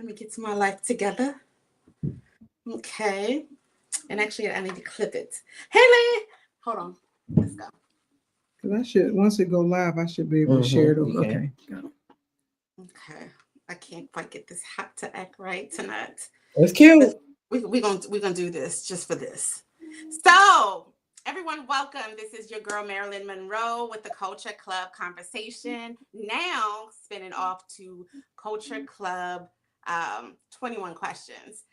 Let me get to my life together. Okay. And actually, I need to clip it. Haley, hold on. Let's go. Cause I should once it go live, I should be able to share it. Okay. Okay. I can't quite get this hat to act right tonight. It's cute. We're gonna do this just for this. So, everyone, welcome. This is your girl Marilyn Monroe with the Culture Club conversation. Now spinning off to Culture Club 21 questions.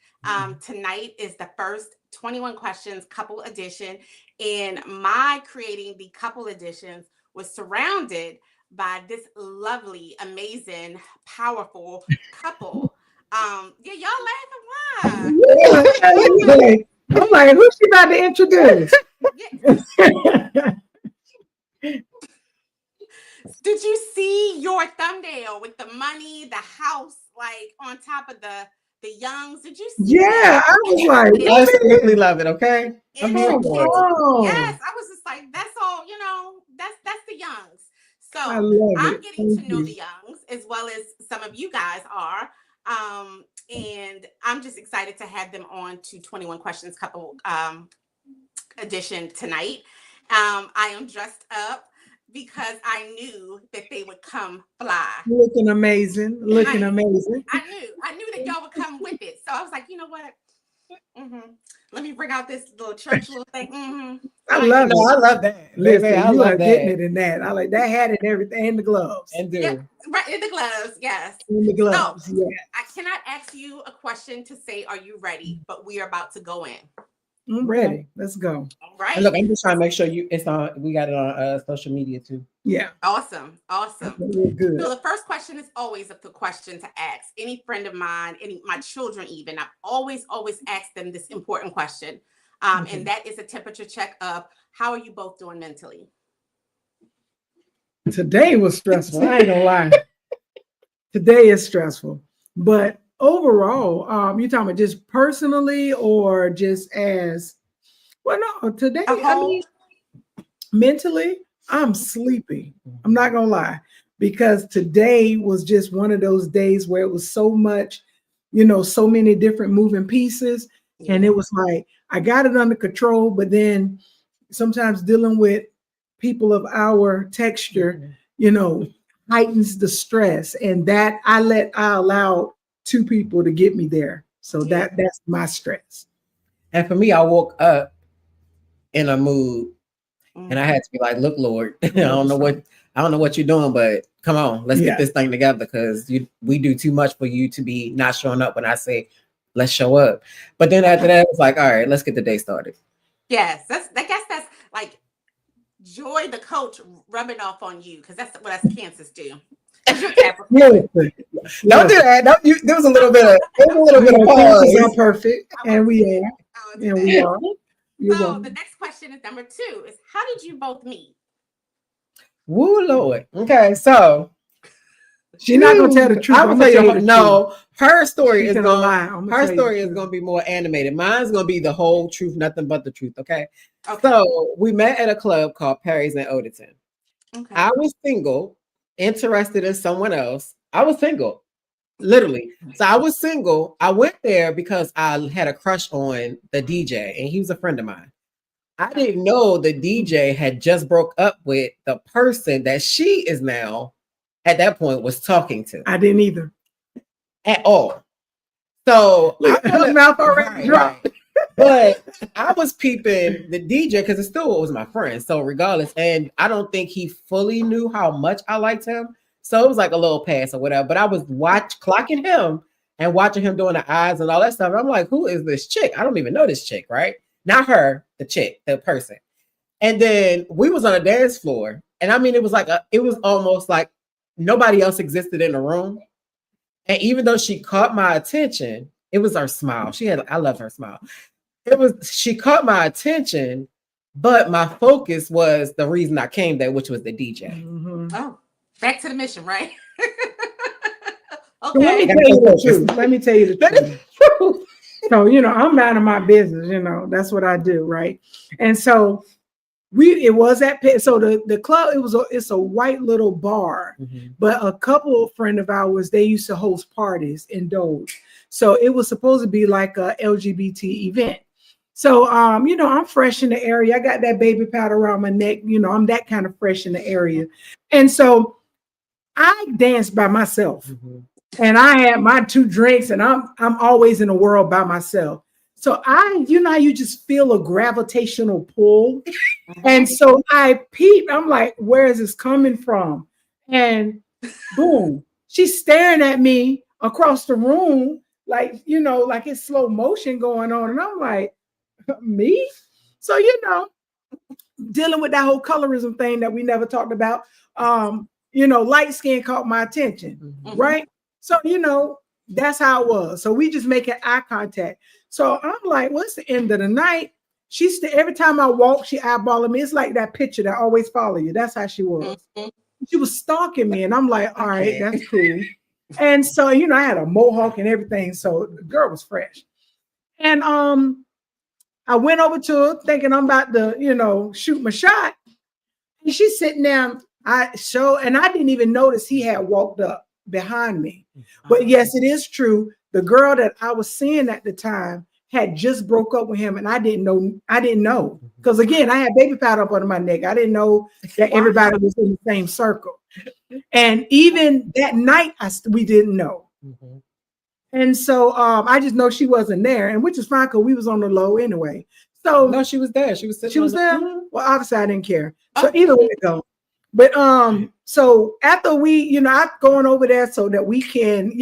Tonight is the first 21 questions couple edition, and my creating the couple editions was surrounded by this lovely, amazing, powerful couple. Yeah, y'all laughing? Why? I'm like, who's she about to introduce? Did you see your thumbnail with the money, the house, like on top of the Youngs? Did you see that? I was like, I absolutely love it. Okay. Yes, I was just like, that's all, that's the Youngs. So I'm getting to know the Youngs as well as some of you guys are. And I'm just excited to have them on to 21 Questions Couple edition tonight. I am dressed up because I knew that they would come fly. Looking amazing. I knew that y'all would come with it. So I was like, you know what? Let me bring out this little church little thing. I love that. Listen, I love that. Getting it in that. I like that hat and everything, and the gloves. And yeah, right in the gloves, yes. In the gloves. So, yeah. I cannot ask you a question to say, are you ready? But we are about to go in. I'm ready. Let's go. All right. And look, I'm just trying to make sure it's on. We got it on social media too. Yeah. Awesome. Good. So the first question is always a good question to ask any friend of mine, my children even. I've always asked them this important question. And that is a temperature check of how are you both doing mentally? Today was stressful. I ain't gonna lie. Today is stressful. But overall, you're talking about just personally or just as well? No, today, mentally, I'm sleepy. I'm not gonna lie, because today was just one of those days where it was so much, so many different moving pieces. Yeah. And it was like, I got it under control, but then sometimes dealing with people of our texture, heightens the stress. And that I allowed two people to get me there. So that's my stress. And for me, I woke up in a mood and I had to be like, look, Lord, I don't know what you're doing, but come on, let's get this thing together, because we do too much for you to be not showing up when I say let's show up. But then after that, it's like, all right, let's get the day started. Yes, I guess that's like Joy the coach rubbing off on you, because that's what us Cancers do. Don't do that. There was a little bit of pause. We're perfect, and we are. So the next question is number 2: is how did you both meet? Woo, Lord. Okay, so she's not gonna tell the truth. I'm gonna tell you. No, her story is gonna be more animated. Mine's gonna be the whole truth, nothing but the truth. Okay. So we met at a club called Perry's in Odenton. Okay. I was single, interested in someone else. I was single, literally. So I was single. I went there because I had a crush on the DJ, and he was a friend of mine. I didn't know the DJ had just broke up with the person that she is now, at that point, was talking to. I didn't either. At all. So her mouth already dropped. But I was peeping the DJ because it still was my friend. So regardless, and I don't think he fully knew how much I liked him. So it was like a little pass or whatever. But I was clocking him and watching him doing the eyes and all that stuff. And I'm like, who is this chick? I don't even know this chick, right? Not her, the chick, the person. And then we was on a dance floor. And I mean, it was almost like nobody else existed in the room. And even though she caught my attention, it was her smile. I love her smile. She caught my attention, but my focus was the reason I came there, which was the DJ. Mm-hmm. Oh, back to the mission, right? Okay. So let me tell you the truth. So, I'm out of my business, that's what I do, right? And so It was at so the club, it's a white little bar, but a couple of friend of ours, they used to host parties in Doge. So it was supposed to be like a LGBT event. So I'm fresh in the area. I got that baby powder around my neck. I'm that kind of fresh in the area. And so I danced by myself. And I had my 2 drinks, and I'm always in the world by myself. So how you just feel a gravitational pull. And so I peeped. I'm like, where is this coming from? And boom, she's staring at me across the room, like, like it's slow motion going on. And I'm like, me? So, dealing with that whole colorism thing that we never talked about. Light skin caught my attention, right? So, that's how it was. So we just making eye contact. So I'm like, well, it's the end of the night. Every time I walk, she eyeballing me. It's like that picture that always follow you. That's how she was. She was stalking me, and I'm like, all right, that's cool. And so, I had a mohawk and everything. So the girl was fresh. And I went over to her thinking I'm about to, shoot my shot. And she's sitting there. And I didn't even notice he had walked up behind me. But yes, it is true. The girl that I was seeing at the time had just broke up with him, and I didn't know. Because again, I had baby powder up under my neck. I didn't know that everybody was in the same circle. And even that night, we didn't know. And so I just know she wasn't there, and which is fine because we was on the low anyway. So no, she was there. She was there. Well, obviously I didn't care. So either way it go. But so after we, I going over there so that we can,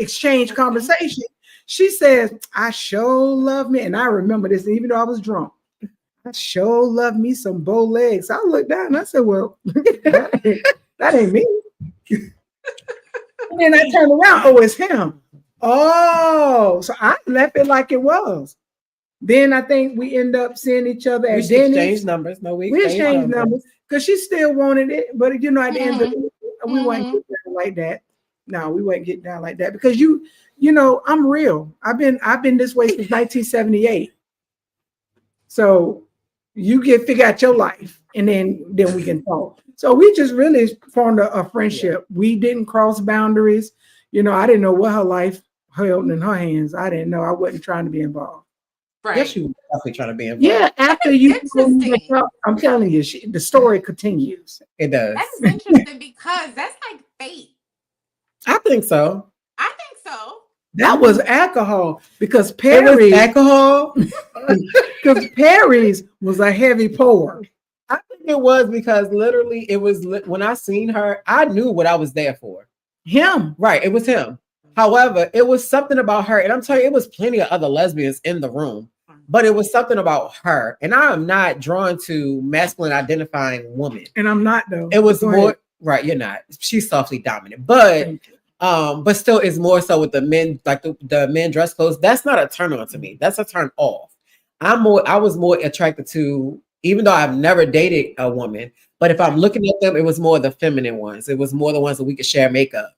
exchange conversation. She says, I sure love me. And I remember this, even though I was drunk. I sure love me some bow legs. I looked down and I said, well, that ain't me. And then I turned around. Oh, it's him. Oh, so I left it like it was. Then I think we end up seeing each other at Denny's. Exchanged numbers. No, we exchanged numbers because she still wanted it. But at the end of it, we wouldn't get down like that. No, we wouldn't get down like that because I'm real. I've been this way since 1978. So you figure out your life, and then we can talk. So we just really formed a friendship. Yeah. We didn't cross boundaries. I didn't know what her life held in her hands. I didn't know. I wasn't trying to be involved. Right. Yes, you were definitely trying to be involved. Yeah, after I'm telling you, the story continues. It does. That's interesting because that's like fate. I think so. I think so. That was alcohol because Perry's alcohol. Because Perry's was a heavy pour. I think it was because literally it was when I seen her, I knew what I was there for. Him. Right. It was him. However, it was something about her. And I'm telling you, it was plenty of other lesbians in the room, but it was something about her. And I am not drawn to masculine identifying women. And I'm not though. It was more right. You're not. She's softly dominant, but still it's more so with the men, like the men dress clothes. That's not a turn on to me. That's a turn off. I was more attracted to, even though I've never dated a woman, but if I'm looking at them, it was more the feminine ones. It was more the ones that we could share makeup,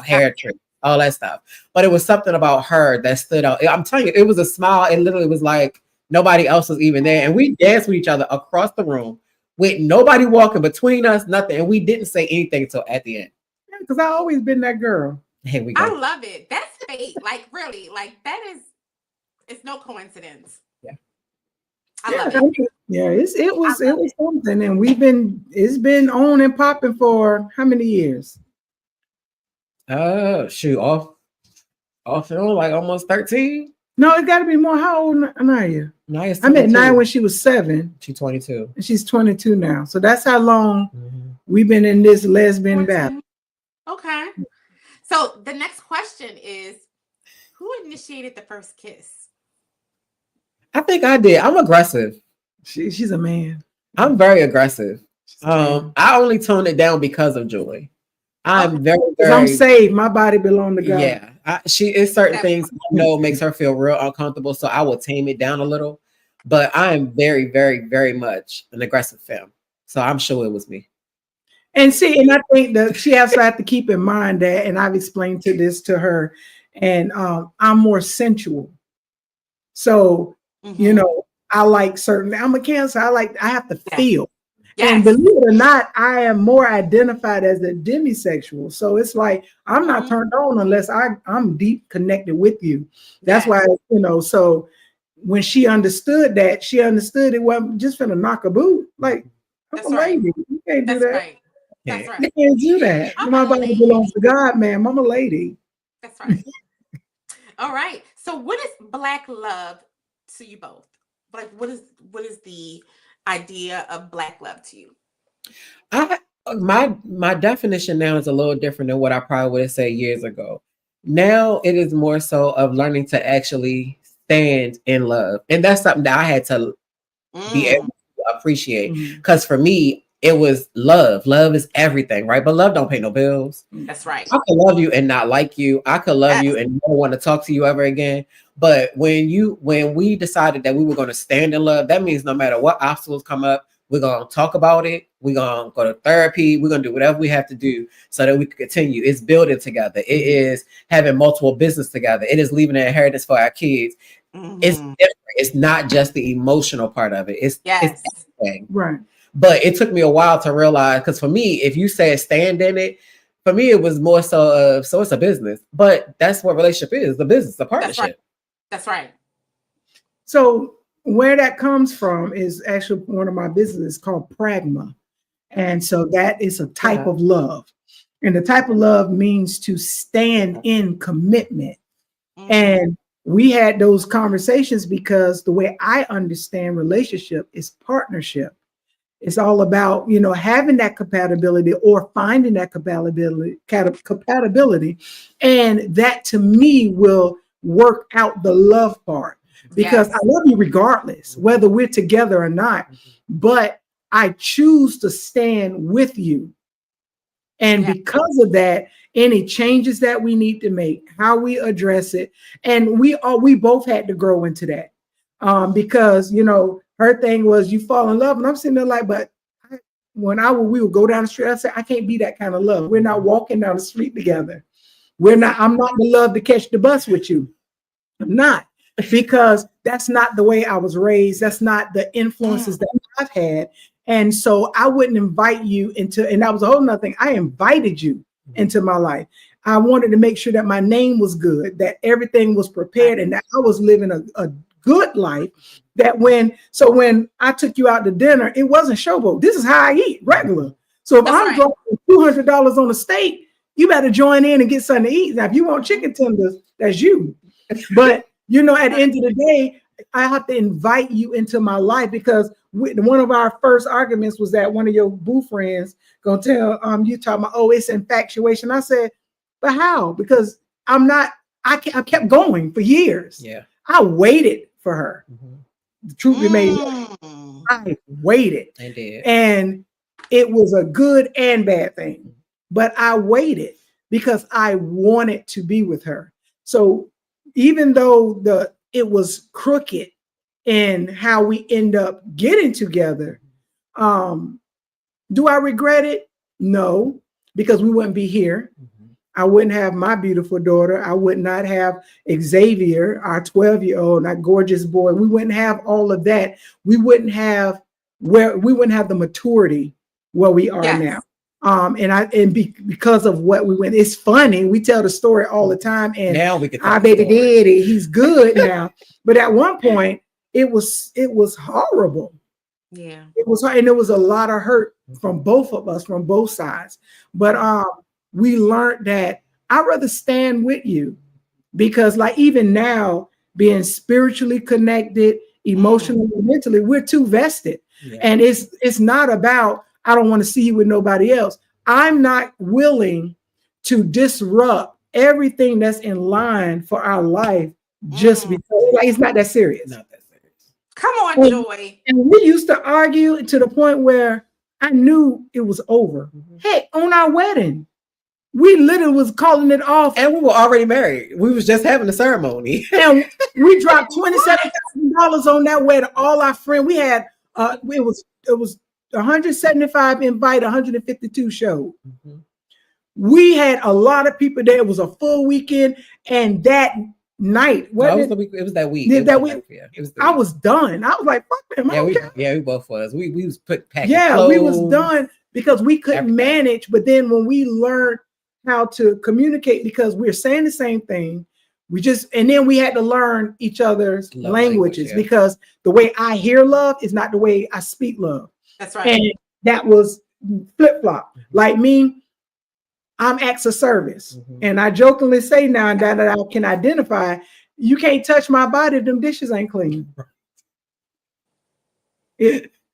hair trick, all that stuff. But it was something about her that stood out. I'm telling you, it was a smile. It literally was like nobody else was even there. And we danced with each other across the room with nobody walking between us, nothing. And we didn't say anything until at the end. Because I've always been that girl. Here we go. I love it. That's fate. Like really, like it's no coincidence. Yeah. I love it. Yeah, it was something. And it's been on and popping for how many years? Shoot, off and on, like almost 13. No, it got to be more. How old are you? Nice. I met Naya when she was 7. She's 22. And she's 22 now. So that's how long we've been in this lesbian battle. Okay. So the next question is, who initiated the first kiss? I think I did. I'm aggressive. She's a man. I'm very aggressive. I only toned it down because of Julie. I'm very I'm saved. My body belongs to God. Yeah, she is certain things I know makes her feel real uncomfortable, so I will tame it down a little. But I am very, very, very much an aggressive femme, so I'm sure it was me. And I think that she also has to keep in mind that, and I've explained to her, and I'm more sensual. So I like certain. I'm a Cancer. I have to Yes. feel. And Yes. believe it or not, I am more identified as a demisexual. So it's like I'm not turned on unless I'm deep connected with you. That's Yes. why, so when she understood that, she understood it wasn't just finna knock a boot. Like, I'm That's a right. lady. You can't do That's that. right. That's Yeah. You right. can't do that. I'm My a body belongs lady. to God, ma'am. I'm a lady. That's right. All right. So what is Black love to you both? Like what is the idea of Black love to you? I my definition now is a little different than what I probably would have said years ago. Now it is more so of learning to actually stand in love, and that's something that I had to be able Mm, to appreciate. Because for me, it was love. Love is everything, right? But love don't pay no bills. that's right. I could love you and not like you. I could love you Yes. and don't want to talk to you ever again. But when we decided that we were going to stand in love, that means no matter what obstacles come up, we're going to talk about it. We're going to go to therapy. We're going to do whatever we have to do so that we can continue. It's building together. It is having multiple business together. It is leaving an inheritance for our kids. It's Mm-hmm. different. It's not just the emotional part of it. It's Yes. everything. Right. But it took me a while to realize, because for me, if you said stand in it, for me, it was more so of, so it's a business. But that's what relationship is, the business, the That's right. partnership. That's right. So where that comes from is actually one of my businesses called Pragma. And so that is a type of love. And the type of love means to stand in commitment. Mm, And we had those conversations because the way I understand relationship is partnership. It's all about, having that compatibility or finding that compatibility. And that to me will work out the love part because I yes. love you regardless, whether we're together or not. But I choose to stand with you. And Yeah. because of that, any changes that we need to make, how we address it, and we both had to grow into that. Because her thing was you fall in love, and I'm sitting there like, but we would go down the street, I say I can't be that kind of love. We're not walking down the street together. I'm not the love to catch the bus with you. I'm not, because that's not the way I was raised. That's not the influences that I've had. And so I wouldn't invite you into, and that was a whole nother thing. I invited you into my life. I wanted to make sure that my name was good, that everything was prepared, and that I was living a good life. That when I took you out to dinner, it wasn't showboat. This is how I eat regular. So if That's I'm right. dropping $200 on a steak, you better join in and get something to eat. Now, if you want chicken tenders, that's you. But at the end of the day, I have to invite you into my life because one of our first arguments was that one of your boo friends gonna tell you talking about, oh, it's infatuation. I said, but how? Because I'm not. I kept going for years. Yeah. I waited for her. The truth be made, Mm, I waited, I did. and it was a good and bad thing. But I waited because I wanted to be with her. So even though it was crooked in how we end up getting together, do I regret it? No, because we wouldn't be here. I wouldn't have my beautiful daughter. I would not have Xavier, our 12-year-old, that gorgeous boy. We wouldn't have all of that. We wouldn't have the maturity where we are yes. now. Because of what we went, it's funny. We tell the story all the time, and Now we can our talk baby story. daddy, he's good now. But at one point, it was horrible. Yeah. It was, and there was a lot of hurt from both of us, from both sides. But we learned that I'd rather stand with you because, like, even now, being spiritually connected, emotionally, mentally, we're too vested. Yeah. And it's not about, I don't want to see you with nobody else. I'm not willing to disrupt everything that's in line for our life just because, like, it's not that serious. Not that serious. Come on, Joy. And we used to argue to the point where I knew it was over. Heck, on our wedding, we literally was calling it off. And we were already married. We was just having a ceremony. And we dropped $27,000 on that wedding. All our friends, we had it was 175 invite, 152 showed. We had a lot of people there. It was a full weekend, and that night. No, it was What the week. It was that week. did It was that the week? night, yeah. It was. I was done. I was like, fuck them. Yeah, Okay. we both was. We was packing Yeah, clothes. we was done because we couldn't everything. manage. But then when we learned how to communicate, because we're saying the same thing, and then we had to learn each other's Love languages, yeah. because the way I hear love is not the way I speak love. That's right. And that was flip flop. Like me, I'm acts of service. And I jokingly say now that I can identify, you can't touch my body if them dishes ain't clean.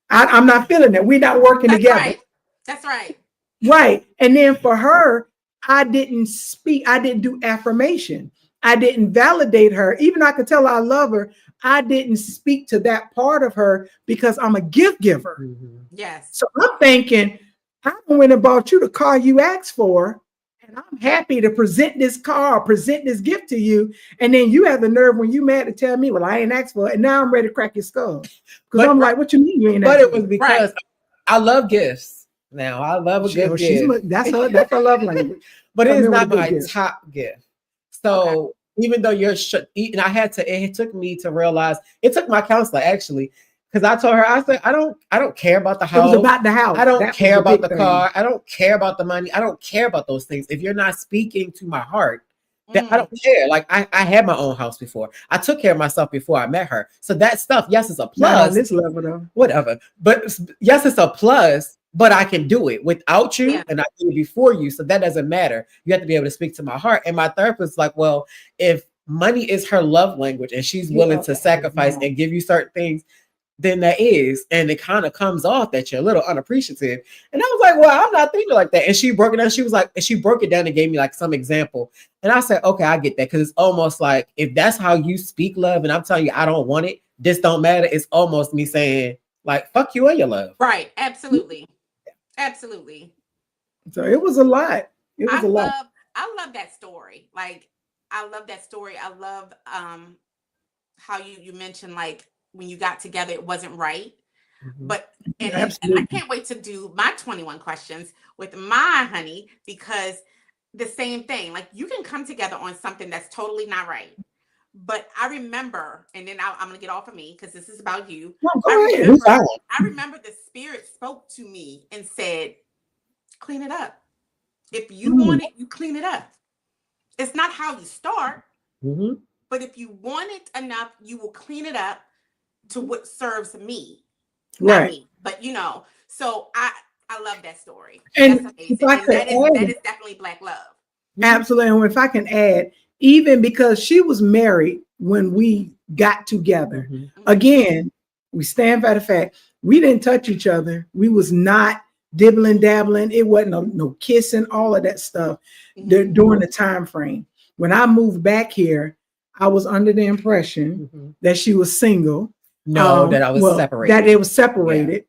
I'm not feeling it. We're not working That's together. Right. That's right. Right. And then for her, I didn't speak. I didn't do affirmation. I didn't validate her. Even though I could tell her I love her, I didn't speak to that part of her because I'm a gift giver. Yes. So I'm thinking, I went and bought you the car you asked for, and I'm happy to present this car, present this gift to you. And then you have the nerve when you mad to tell me, well, I ain't asked for it. And now I'm ready to crack your skull. Because I'm like, what you mean you ain't asked for it? But it was because I love gifts. Now I love a good gift. That's her love language. But it is not my top gift. So even though and it took me to realize, it took my counselor actually, because I told her, I said, I don't care about the house. It was about the house. I don't care about the car. I don't care about the money. I don't care about those things. If you're not speaking to my heart, then I don't care. Like I had my own house before. I took care of myself before I met her. So that stuff, yes, it's a plus. Not on this level though. Whatever. But yes, it's a plus. But I can do it without you, and I do it before you. So that doesn't matter. You have to be able to speak to my heart. And my therapist is like, well, if money is her love language and she's willing to sacrifice and give you certain things, then that is. And it kind of comes off that you're a little unappreciative. And I was like, well, I'm not thinking like that. And she broke it down. She was like, and she broke it down and gave me like some example. And I said, okay, I get that. Because it's almost like, if that's how you speak love and I'm telling you I don't want it, this don't matter. It's almost me saying, like, fuck you and your love. Right. Absolutely. Absolutely. So it was a lot. It was a lot. I love that story. Like, I love that story. I love how you mentioned, like, when you got together, it wasn't right. But and I can't wait to do my 21 questions with my honey, because the same thing, like, you can come together on something that's totally not right. But I remember, and then I'm gonna get off of me because this is about you. I remember the Spirit spoke to me and said, clean it up. If you want it, you clean it up. It's not how you start, but if you want it enough, you will clean it up to what serves me. Not me, but so I love that story. And that's amazing. That is definitely Black love. Absolutely. And if I can add, even because she was married when we got together, again, we stand by the fact we didn't touch each other. We was not dibbling, dabbling. It wasn't no kissing, all of that stuff during the time frame. When I moved back here, I was under the impression that she was single. No, that I was separated. That it was separated. Yeah.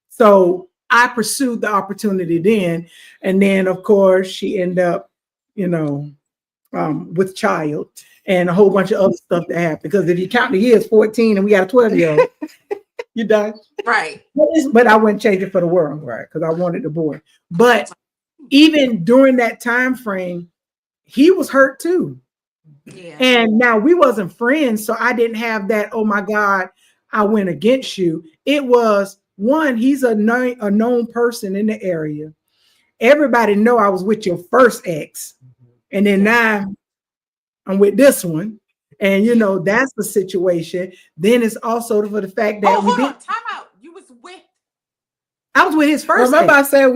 So I pursued the opportunity then. And then, of course, she ended up, with child and a whole bunch of other stuff that happened. Because if you count the years, 14 and we got a 12-year-old, you done. Right. But I wouldn't change it for the world, right? Because I wanted the boy. But even during that time frame, he was hurt too. Yeah. And now we wasn't friends, so I didn't have that, oh my God, I went against you. It was, one, he's a known person in the area. Everybody know I was with your first ex. And then now I'm with this one. And that's the situation. Then it's also for the fact that time out. I was with his first Remember ex. I said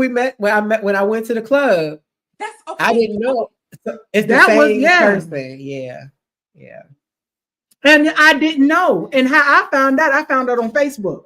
when I went to the club. That's okay. I didn't know. It's the same person. Yeah. Yeah. And I didn't know. And how I found out on Facebook.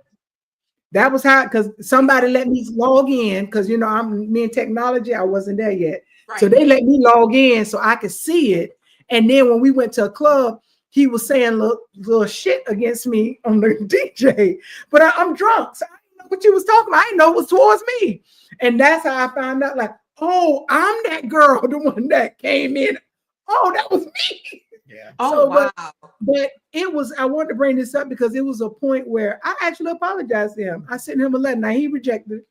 That was how, because somebody let me log in, because I'm me in technology, I wasn't there yet. Right. So they let me log in so I could see it. And then when we went to a club, he was saying little shit against me on the DJ. But I'm drunk. So I didn't know what you was talking about. I didn't know it was towards me. And that's how I found out, like, oh, I'm that girl, the one that came in. Oh, that was me. Yeah. Oh, wow. But it was, I wanted to bring this up because it was a point where I actually apologized to him. I sent him a letter. Now he rejected it,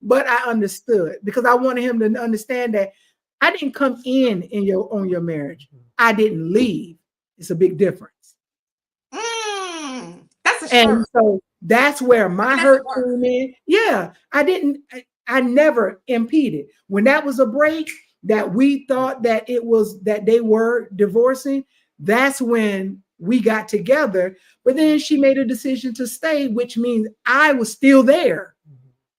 but I understood because I wanted him to understand that I didn't come in on your marriage. I didn't leave. It's a big difference. That's a And sure. so that's where my It doesn't hurt work. came in. Yeah, I never impeded. When that was a break that we thought that it was that they were divorcing, that's when we got together. But then she made a decision to stay, which means I was still there.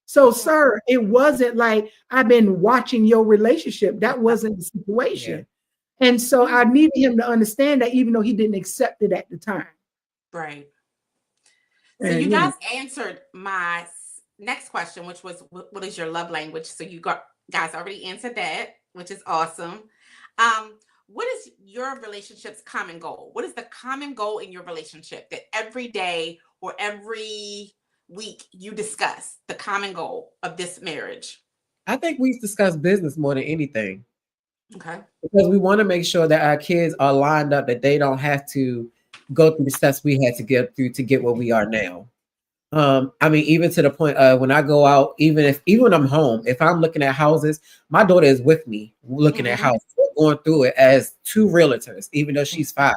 So, sir, it wasn't like I've been watching your relationship. That wasn't the Yeah. situation. And so I needed him to understand that even though he didn't accept it at the time. Right. So And you you know, guys answered my next question, which was what is your love language? So you got guys already answered that, which is awesome. What is your relationship's common goal? What is the common goal in your relationship that every day or every week you discuss the common goal of this marriage? I think we discuss business more than anything Okay. because we want to make sure that our kids are lined up, that they don't have to go through the steps we had to get through to get where we are now. I mean, even to the point of when I go out, even when I'm home, if I'm looking at houses, my daughter is with me looking at houses, going through it as two realtors, even though she's 5.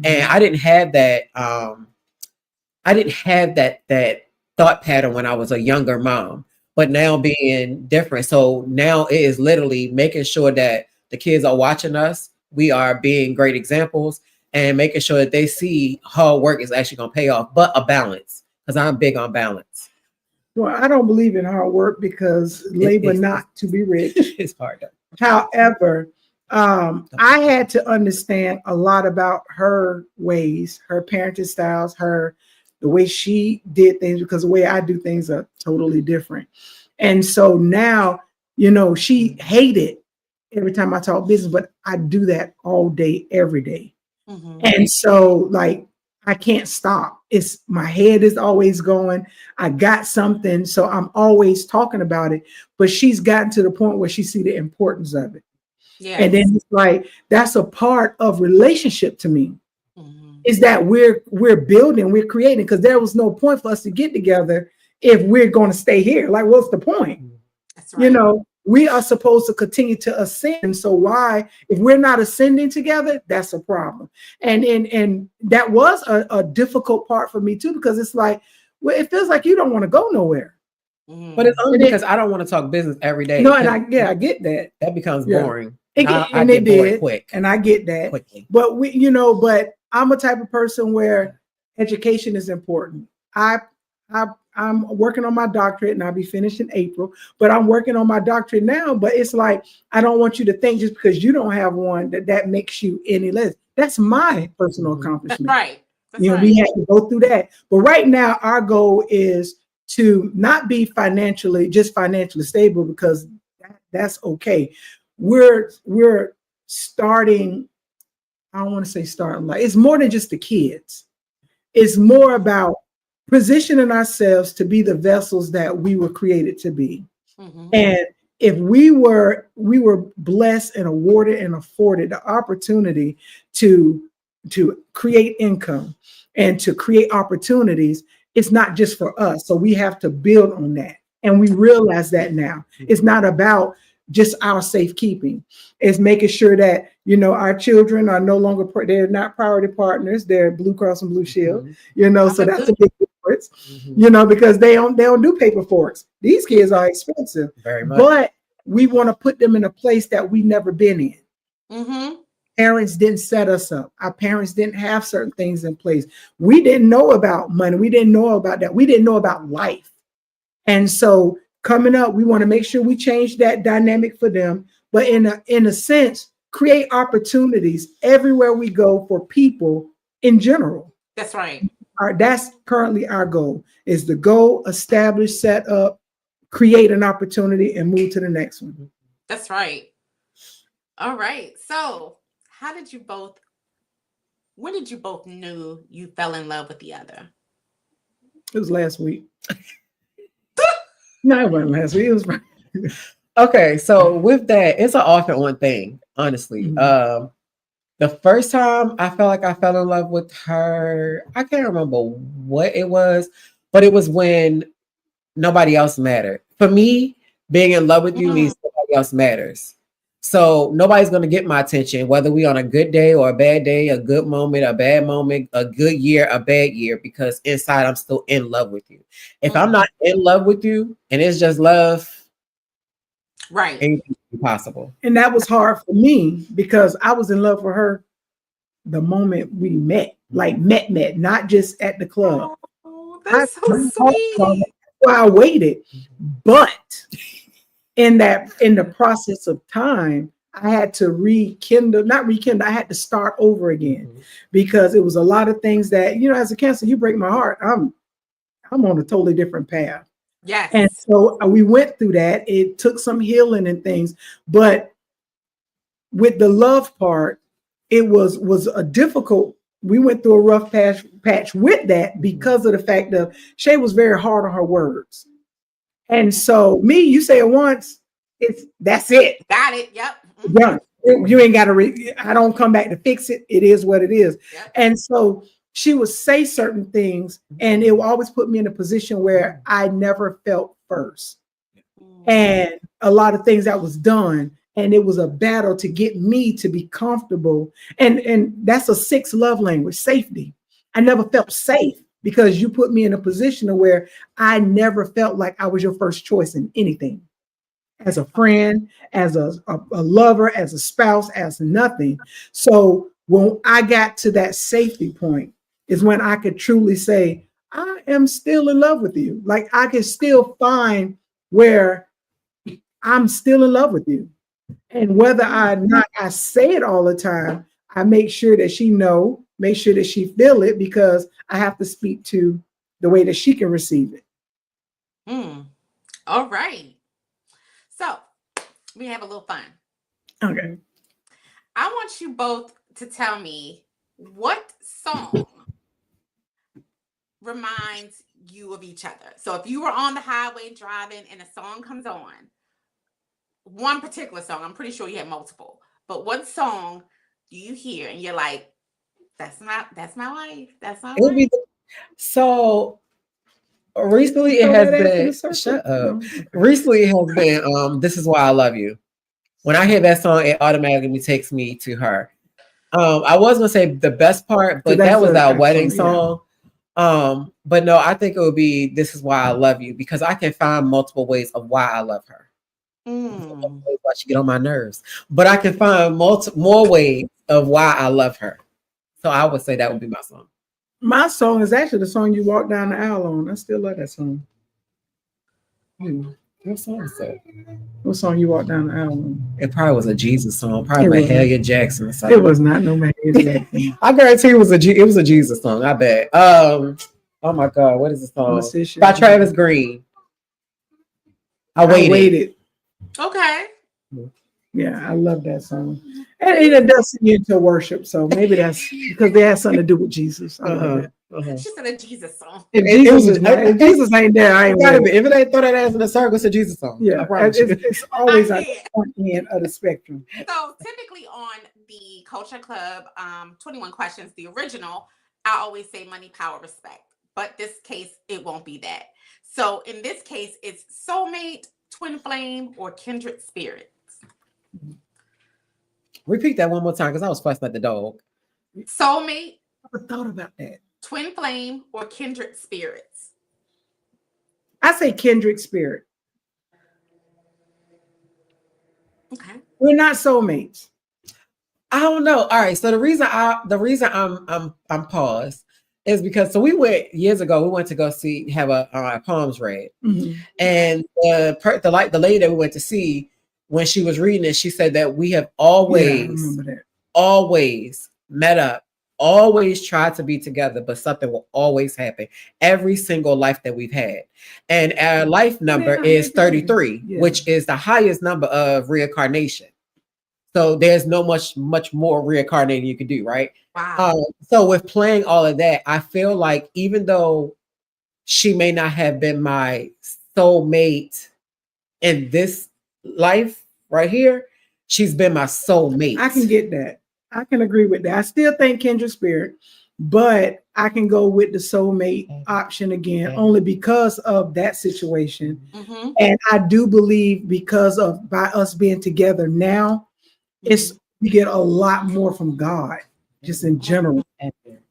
And I didn't have that. I didn't have that thought pattern when I was a younger mom, but now being different. So now it is literally making sure that the kids are watching us. We are being great examples and making sure that they see hard work is actually going to pay off, but a balance because I'm big on balance. well, I don't believe in hard work because labor not to be rich. It's hard. However, I had to understand a lot about her ways, her parenting styles, the way she did things, because the way I do things are totally different. And so now, she hated every time I talk business, but I do that all day, every day. And so, like, I can't stop. It's my head is always going. I got something, so I'm always talking about it. But she's gotten to the point where she see the importance of it. Yeah. And then it's like that's a part of relationship to me. Is that we're building, we're creating, because there was no point for us to get together if we're going to stay here. Like, what's the point? That's right. We are supposed to continue to ascend. So why, if we're not ascending together, that's a problem. And that was a difficult part for me too, because it's like, well, it feels like you don't want to go nowhere. But it's only because I don't want to talk business every day. No, and I get that. That becomes boring. I get bored quick. And I get that. Quickly. But but I'm a type of person where education is important. I'm working on my doctorate and I'll be finished in April, but I'm working on my doctorate now. But it's like, I don't want you to think just because you don't have one that makes you any less. That's my personal accomplishment. Right. We had to go through that. But right now, our goal is to not be financially stable, because that's okay. We're starting, I don't want to say starting, like, it's more than just the kids. It's more about positioning ourselves to be the vessels that we were created to be. And if we were blessed and awarded and afforded the opportunity to create income and to create opportunities, it's not just for us. So we have to build on that. And we realize that now. It's not about just our safekeeping. It's making sure that, our children are no longer, they're not priority partners. They're Blue Cross and Blue Shield, so that's a big difference, because they don't do paper forks. These kids are expensive. Very much. But we want to put them in a place that we've never been in. Parents didn't set us up. Our parents didn't have certain things in place. We didn't know about money. We didn't know about that. We didn't know about life. And so coming up, we want to make sure we change that dynamic for them, but in a sense, create opportunities everywhere we go for people in general. That's right. That's currently our goal, is to go, establish, set up, create an opportunity, and move to the next one. That's right. All right. So when did you both knew you fell in love with the other? It was last week. No, it wasn't last week. It was okay. So with that, it's an off and on thing, honestly. The first time I felt like I fell in love with her, I can't remember what it was, but it was when nobody else mattered. For me, being in love with you means nobody else matters. So nobody's going to get my attention, whether we on a good day or a bad day, a good moment, a bad moment, a good year, a bad year, because inside I'm still in love with you. If I'm not in love with you and it's just love, right, anything's possible. And that was hard for me because I was in love with her the moment we met, like met, not just at the club. oh, that's so sweet. Well, I waited, but in the process of time, I had to not rekindle. I had to start over again because it was a lot of things that, as a Cancer, you break my heart. I'm on a totally different path. Yes. And so we went through that. It took some healing and things, but with the love part, it was a difficult. We went through a rough patch with that because of the fact that Shay was very hard on her words. And so you say it once, that's it. Got it. Yep. Yeah. You ain't got to, I don't come back to fix it. It is what it is. Yep. And so she would say certain things and it will always put me in a position where I never felt first. And a lot of things that was done. And it was a battle to get me to be comfortable. And that's a 6 love language, safety. I never felt safe because you put me in a position where I never felt like I was your first choice in anything. As a friend, as a lover, as a spouse, as nothing. So when I got to that safety point is when I could truly say, I am still in love with you. Like I can still find where I'm still in love with you. And whether I say it all the time, I make sure that she make sure that she feel it because I have to speak to the way that she can receive it. All right. So we have a little fun. Okay. I want you both to tell me what song reminds you of each other. So if you were on the highway driving and a song comes on, one particular song, I'm pretty sure you had multiple, but what song do you hear and you're like, that's my life. That's my life. So recently it has been, shut up. Recently it has been, This Is Why I Love You. When I hear that song, it automatically takes me to her. I was gonna say the best part, but that was our wedding song. But no, I think it would be This Is Why I Love You because I can find multiple ways of why I love her. Why she get on my nerves, but I can find more ways of why I love her. So I would say that would be my song. My song is actually the song you walk down the aisle on. I still love that song. What song is that? What song you walk down the aisle on? It probably was a Jesus song, probably Mahalia Jackson or something. It was not no Mahalia Jackson. I guarantee it was a Jesus song. I bet. Oh my God, what is the song? By Travis Green. I waited. Okay. Yeah, I love that song. And it does sing into worship. So maybe that's because they have something to do with Jesus. I love it. She said a Jesus song. If Jesus ain't there, I ain't gotta be. If it ain't throw that ass in the circle, it's a Jesus song. Yeah, it's always at the front end of the spectrum. So typically on the Culture Club 21 Questions, the original, I always say money, power, respect. But this case, it won't be that. So in this case, it's soulmate, twin flame, or kindred spirits. Repeat that one more time because I was fussing at the dog. Soulmate. I never thought about that. Twin flame or kindred spirits. I say kindred spirit. Okay. We're not soulmates. I don't know. All right. So the reason I'm paused is because we went years ago. We went to go have a palms read, and the lady that we went to see, when she was reading it, she said that we have always met up, always tried to be together, but something will always happen. Every single life that we've had, and our life number is 33, which is the highest number of reincarnation. So there's no much more reincarnating you could do, right? Wow. So with playing all of that, I feel like even though she may not have been my soulmate in this life right here, she's been my soulmate. I can get that. I can agree with that. I still think kindred spirit, but I can go with the soulmate option again, only because of that situation. And I do believe by us being together now, it's we get a lot more from God, just in general,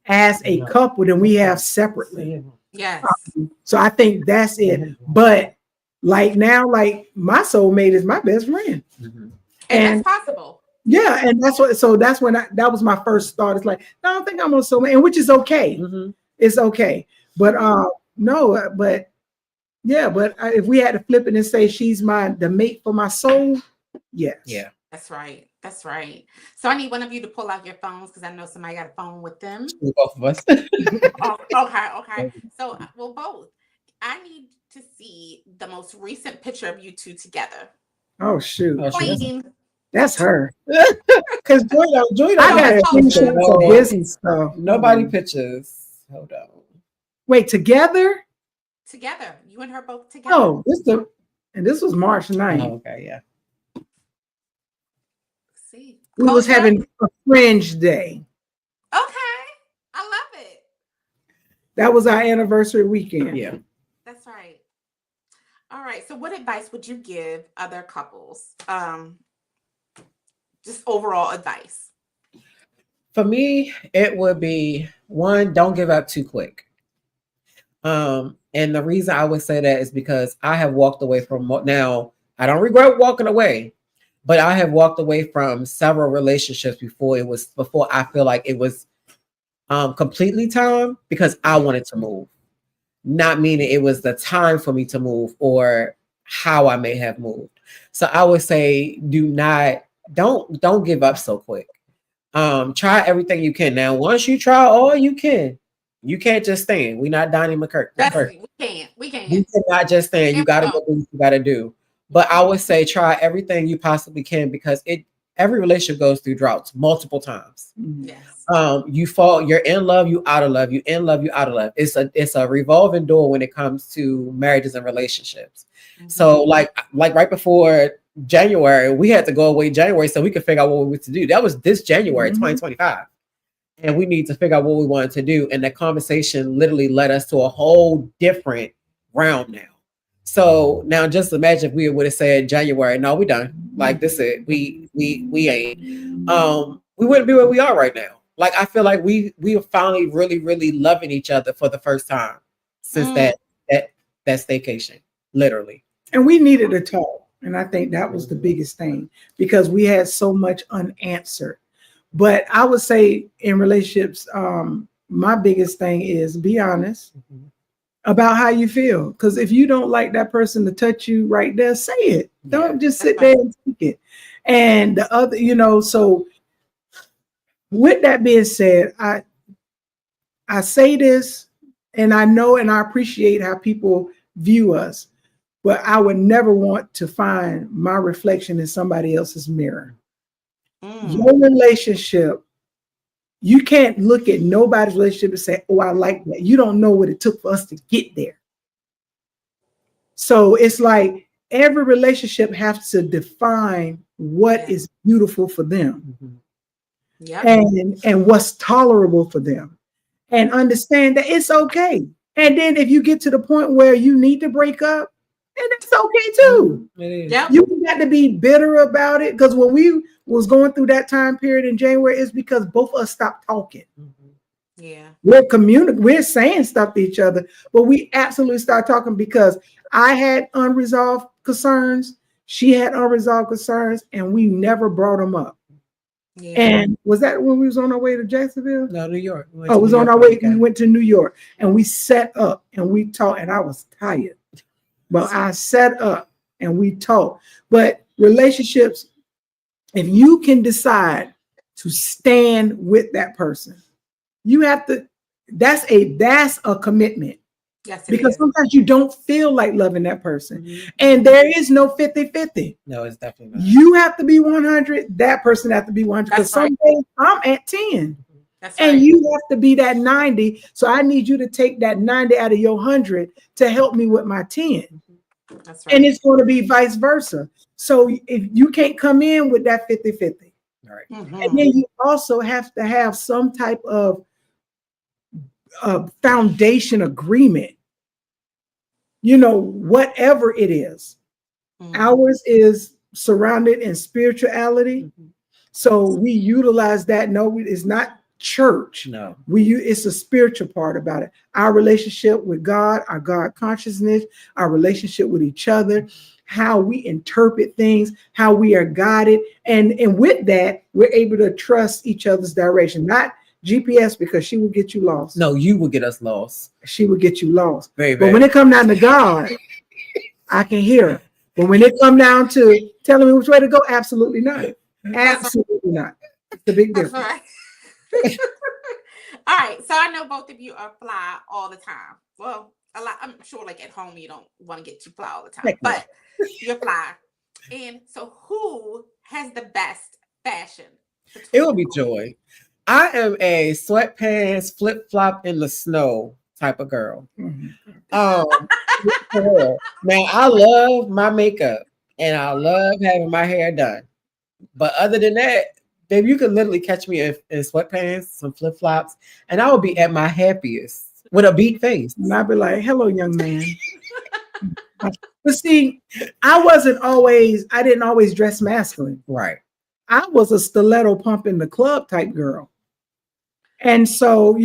as a couple than we have separately. Yes. So I think that's it. But like now, like my soulmate is my best friend. And that's possible. Yeah, and that's what. So that's when that was my first thought. It's like, no, I don't think I'm a soulmate, and which is okay. It's okay. But no, but yeah, but if we had to flip it and say she's the mate for my soul, yes. Yeah. That's right. That's right. So I need one of you to pull out your phones because I know somebody got a phone with them. Both of us. Okay. So, well, both. I need to see the most recent picture of you two together. Oh shoot. Clean. That's her. Because Joy, I I got screenshots of business stuff. Nobody pictures. Hold on. Wait, together? Together. You and her both together. Oh, this was March 9th. Oh, okay, yeah. See. We was having a fringe day. Okay. I love it. That was our anniversary weekend. Yeah. That's right. All right. So what advice would you give other couples? Just overall advice. For me, it would be one, don't give up too quick. And the reason I would say that is because I have walked away from, now I don't regret walking away, but I have walked away from several relationships before I feel like it was completely time because I wanted to move. Not meaning it was the time for me to move or how I may have moved. So I would say don't give up so quick. Try everything you can. Now, once you try all you can't just stand. We're not Donnie McKirk. We can't. You cannot just stand. You gotta do what you gotta do. But I would say try everything you possibly can because every relationship goes through droughts multiple times. Yes. You fall, you're in love, you out of love, you in love, you out of love. It's a revolving door when it comes to marriages and relationships. So like right before January, we had to go away January so we could figure out what we were to do. That was this January 2025. And we need to figure out what we wanted to do. And that conversation literally led us to a whole different round now. So now just imagine if we would have said January, no, we done. Like this is we ain't. We wouldn't be where we are right now. Like I feel like we are finally really, really loving each other for the first time since that staycation, literally. And we needed to talk. And I think that was the biggest thing because we had so much unanswered. But I would say in relationships, my biggest thing is be honest about how you feel. Because if you don't like that person to touch you right there, say it. Don't just sit there and take it. And the other, so with that being said, I say this and I know and I appreciate how people view us, but I would never want to find my reflection in somebody else's mirror. Your relationship, you can't look at nobody's relationship and say, oh, I like that. You don't know what it took for us to get there. So it's like every relationship has to define what is beautiful for them and what's tolerable for them and understand that it's okay. And then if you get to the point where you need to break up, and that's okay too. Yep. You got to be bitter about it because when we was going through that time period in January, it's because both of us stopped talking. Yeah, we're saying stuff to each other, but we absolutely started talking because I had unresolved concerns, she had unresolved concerns, and we never brought them up. Yeah. And was that when we was on our way to Jacksonville? No, New York. It was on our way. We went to New York and we sat up and we talked, and I was tired. But I sat up and we talked. But relationships, if you can decide to stand with that person, you have to, that's a commitment. Yes, because sometimes you don't feel like loving that person. And there is no 50-50. No, it's definitely not. You have to be 100. That person have to be 100. Because some days I'm at 10. And you have to be that 90. So I need you to take that 90 out of your 100 to help me with my 10. That's right. And it's going to be vice versa. So if you can't come in with that 50-50. All right. And then you also have to have some type of foundation agreement. Whatever it is. Ours is surrounded in spirituality. So we utilize that. No, it's not church. No. It's a spiritual part about it. Our relationship with God, our God consciousness, our relationship with each other, how we interpret things, how we are guided. And with that, we're able to trust each other's direction, not GPS, because she will get you lost. No, you will get us lost. She will get you lost. Very But bad. when it comes down to God, I can hear her. But when it comes down to telling me which way to go, absolutely not. Absolutely not. It's a big That's difference. right. All right. So I know both of you are fly all the time. Well, a lot. I'm sure, like at home, you don't want to get too fly all the time, but you're fly. And so, who has the best fashion? It will be Joy. I am a sweatpants, flip flop in the snow type of girl. Now I love my makeup and I love having my hair done. But other than that, babe, you could literally catch me in sweatpants, some flip flops, and I would be at my happiest with a beat face. And I'd be like, hello, young man. But see, I didn't always dress masculine. Right. I was a stiletto pump in the club type girl. And so,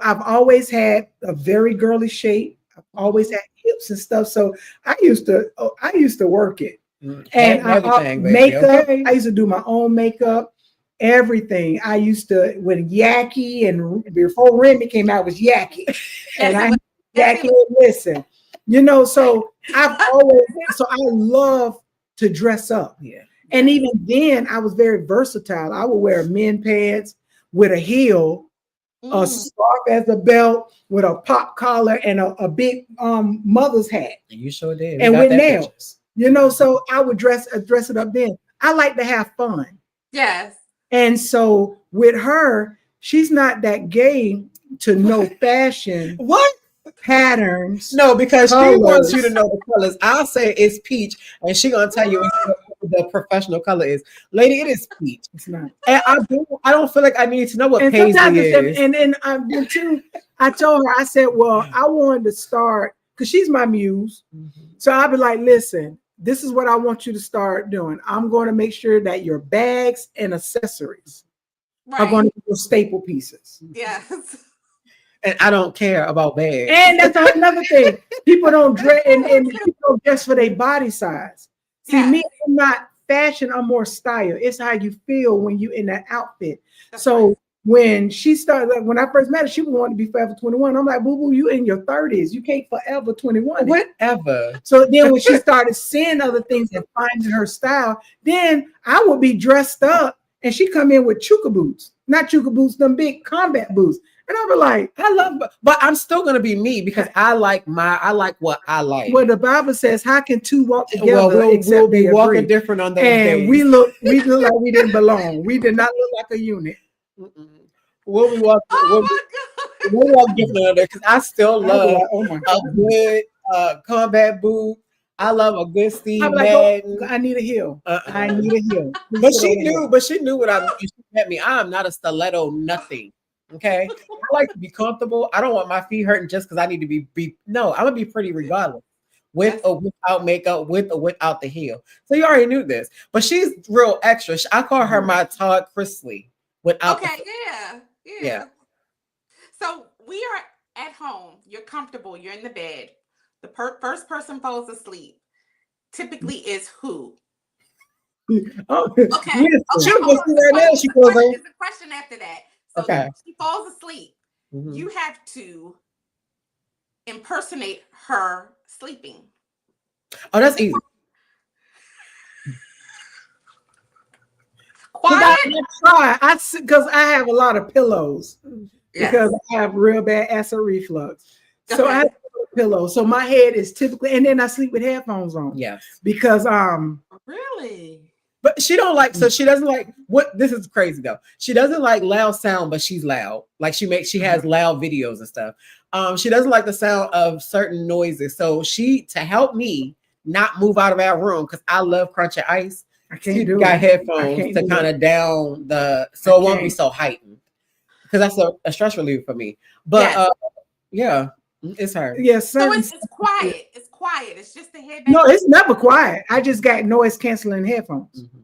I've always had a very girly shape. I've always had hips and stuff. So I used to work it. And makeup, I used to do my own makeup, everything. I used to, when Yaki and before Remy came out, was Yaki. And Yaki, listen, so I love to dress up. Yeah. And even then, I was very versatile. I would wear men pants with a heel, a scarf as a belt, with a pop collar, and a big mother's hat. And you sure did. And with nails. So I would dress it up then. I like to have fun. Yes. And so with her, she's not that gay to know fashion. What? Patterns. No, because colors. She wants you to know the colors. I'll say it's peach, and she gonna tell you what the professional color is. Lady, it is peach. It's not. And I don't feel like I need to know what paisley is. And I told her, I said, well, I wanted to start, because she's my muse. Mm-hmm. So I'll be like, listen, this is what I want you to start doing. I'm going to make sure that your bags and accessories are going to be your staple pieces. Yes. And I don't care about bags. And that's another thing. People don't dress and people don't dress for their body size. See, me, I'm not fashion, I'm more style. It's how you feel when you're in that outfit. That's so right. When she started, like, when I first met her, she wanted to be forever 21. I'm like, boo-boo, you in your 30s. You can't forever 21. Whatever. So then when she started seeing other things and finding her style, then I would be dressed up and she come in with chuka boots. Not chuka boots, them big combat boots. And I was like, I love, but I'm still gonna be me because I like what I like. Well, the Bible says, "How can two walk together?" We'll be walking different on those days. And we look like we didn't belong. We did not look like a unit. We'll be walking. We'll walk different on there because I still love a good combat boot. I love a good Steve Madden. I need a heel. I need a heel. But she knew what I mean. She met me. I am not a stiletto nothing. Okay, I like to be comfortable. I don't want my feet hurting just because I need to be. No, I'm gonna be pretty regardless, with or without makeup, with or without the heel. So you already knew this, but she's real extra. I call her my Todd Chrisley. Without. Okay, yeah. So we are at home. You're comfortable. You're in the bed. The first person falls asleep. Typically, is who? Okay. There's a question after that. So she falls asleep. Mm-hmm. You have to impersonate her sleeping. Oh, that's easy. Quiet. Because I have a lot of pillows. Yes. Because I have real bad acid reflux. So I have a pillow. So my head is typically, and then I sleep with headphones on. Yes. Because really. But she don't like, so she doesn't like this is crazy though. She doesn't like loud sound, but she's loud. Like she has loud videos and stuff. She doesn't like the sound of certain noises. So to help me not move out of our room, because I love crunching ice. I can't do got it. Headphones to kind of down so it won't be so heightened. Because that's a stress reliever for me. But it's her. Yes, so it's quiet. It's quiet. It's just the headband. No, it's never quiet. I just got noise canceling headphones. Mm-hmm.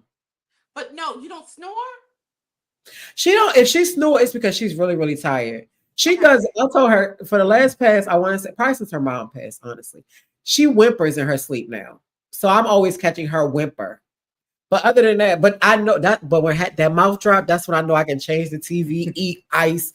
But no, you don't snore? She don't. If she snore, it's because she's really, really tired. She Okay. does. I told her for the last pass. I want to say probably since her mom passed. Honestly, she whimpers in her sleep now. So I'm always catching her whimper. But other than that, but I know that. But when that mouth drop, that's when I know I can change the TV, eat ice,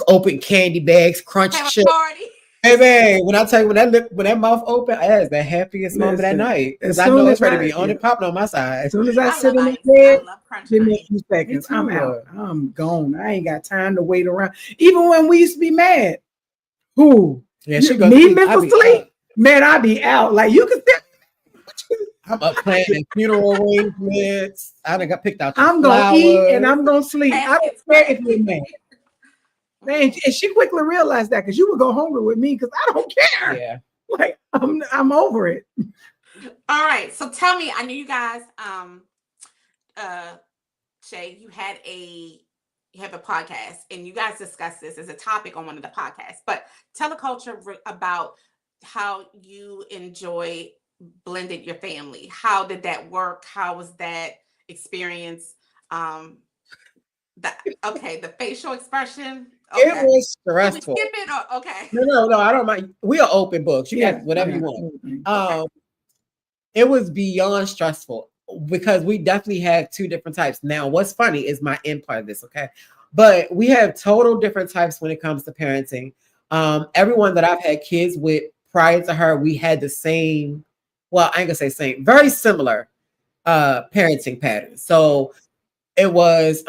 open candy bags, crunch Have a chips. party. Hey man, when I tell you when that mouth open, that is the happiest moment of that Listen, night because as I know soon it's as ready I, to be on yeah, and popping on my as side. soon as I I sit love in ice. the I bed, love crunching give me ice. a few seconds. I'm too. out. I'm gone. I ain't got time to wait around. Even when we used to be mad, who? Yeah, she goes Me, sleep. I mental be sleep? up. Man, I be out. Like you can I'm up planning funeral arrangements. I done got picked out your I'm gonna eat and flowers. I'm gonna sleep. I don't Caskets care ready. if you're mad. Man, and she quickly realized that because you would go hungry with me because I don't care. Yeah. Like I'm over it. All right. So tell me, I knew you guys, uh, Shay, you have a podcast and you guys discussed this as a topic on one of the podcasts, but tell a culture about how you enjoy blended your family. How did that work? How was that experience? Um, the facial expression. It Okay. was Can we stressful. skip it or okay? No, I don't mind. We are open books. You Yeah. got whatever you Yeah. want. Okay. It was beyond stressful because we definitely have two different types. Now, what's funny is my end part of this, okay? But we have total different types when it comes to parenting. Everyone that I've had kids with prior to her, we had the same, well, I ain't gonna say same, very similar parenting patterns. So it was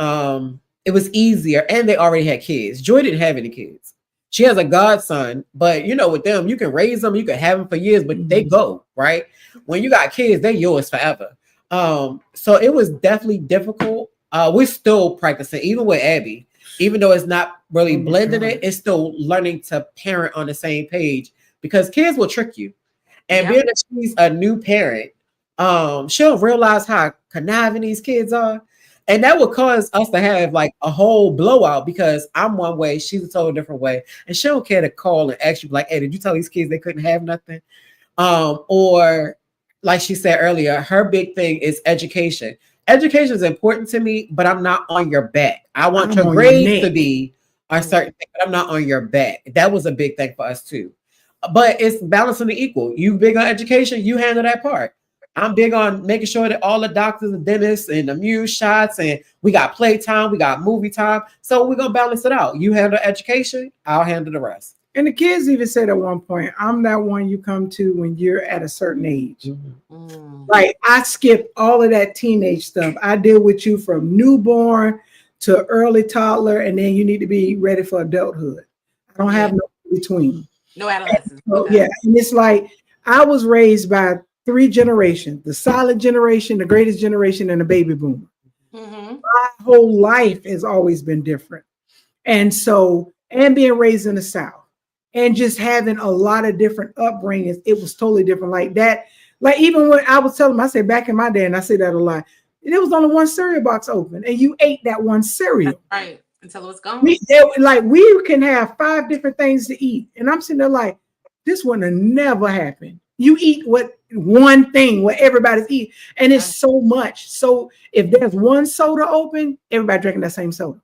easier and they already had kids. Joy didn't have any kids. She has a godson, but you know, with them, you can raise them, you can have them for years, but they go, right? When you got kids, they're yours forever. So it was definitely difficult. We're still practicing, even with Abby, even though it's not really blending it, it's still learning to parent on the same page because kids will trick you. And being that she's a new parent, she'll realize how conniving these kids are. And that would cause us to have like a whole blowout because I'm one way, she's a total different way. And she don't care to call and ask you like, hey, did you tell these kids they couldn't have nothing? Or like she said earlier, her big thing is education. Education is important to me, but I'm not on your back. I want your grades to be a certain thing, but I'm not on your back. That was a big thing for us too. But it's balancing the equal. You big on education, you handle that part. I'm big on making sure that all the doctors and dentists and the muse shots and we got playtime, we got movie time. So we're gonna balance it out. You handle education, I'll handle the rest. And the kids even said at one point, I'm that one you come to when you're at a certain age. Like I skipped all of that teenage stuff. I deal with you from newborn to early toddler, and then you need to be ready for adulthood. I don't have no between. No adolescence. So, yeah, and it's like I was raised by three generations: the silent generation, the greatest generation, and the baby boomer. My whole life has always been different. And so, and being raised in the South and just having a lot of different upbringings, it was totally different. Like that, like even when I was telling them, I said back in my day, and I say that a lot, there was only one cereal box open, and you ate that one cereal. That's right. Until it was gone. We can have 5 different things to eat. And I'm sitting there like, this would have never happened. You eat what one thing, what everybody's eating, and it's so much. So if there's one soda open, everybody drinking that same soda.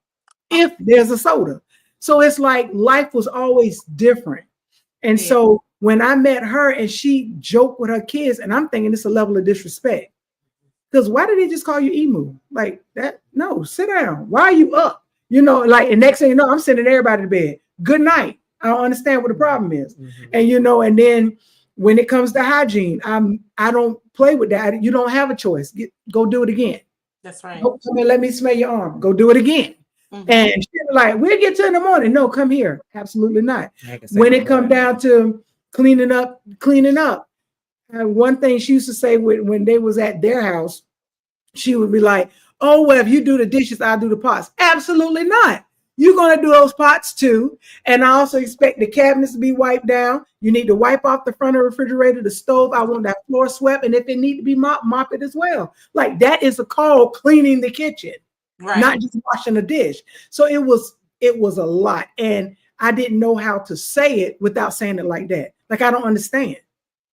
If there's a soda. So it's like life was always different. And so when I met her and she joked with her kids, and I'm thinking it's a level of disrespect. Because why did they just call you Emu? Like that? No, sit down. Why are you up? You know, like, and next thing you know, I'm sending everybody to bed. Good night. I don't understand what the problem is. And you know, and then when it comes to hygiene, I don't play with that. You don't have a choice. Go do it again. That's right. Go come here, let me smell your arm. Go do it again. And she was like, we'll get to in the morning. No, come here. Absolutely not. When it comes down to cleaning up. One thing she used to say when they was at their house, she would be like, oh, well, if you do the dishes, I'll do the pots. Absolutely not. You're going to do those pots too. And I also expect the cabinets to be wiped down. You need to wipe off the front of the refrigerator, the stove. I want that floor swept. And if it need to be mop it as well. Like that is a call cleaning the kitchen, not just washing a dish. So it was a lot. And I didn't know how to say it without saying it like that. Like, I don't understand.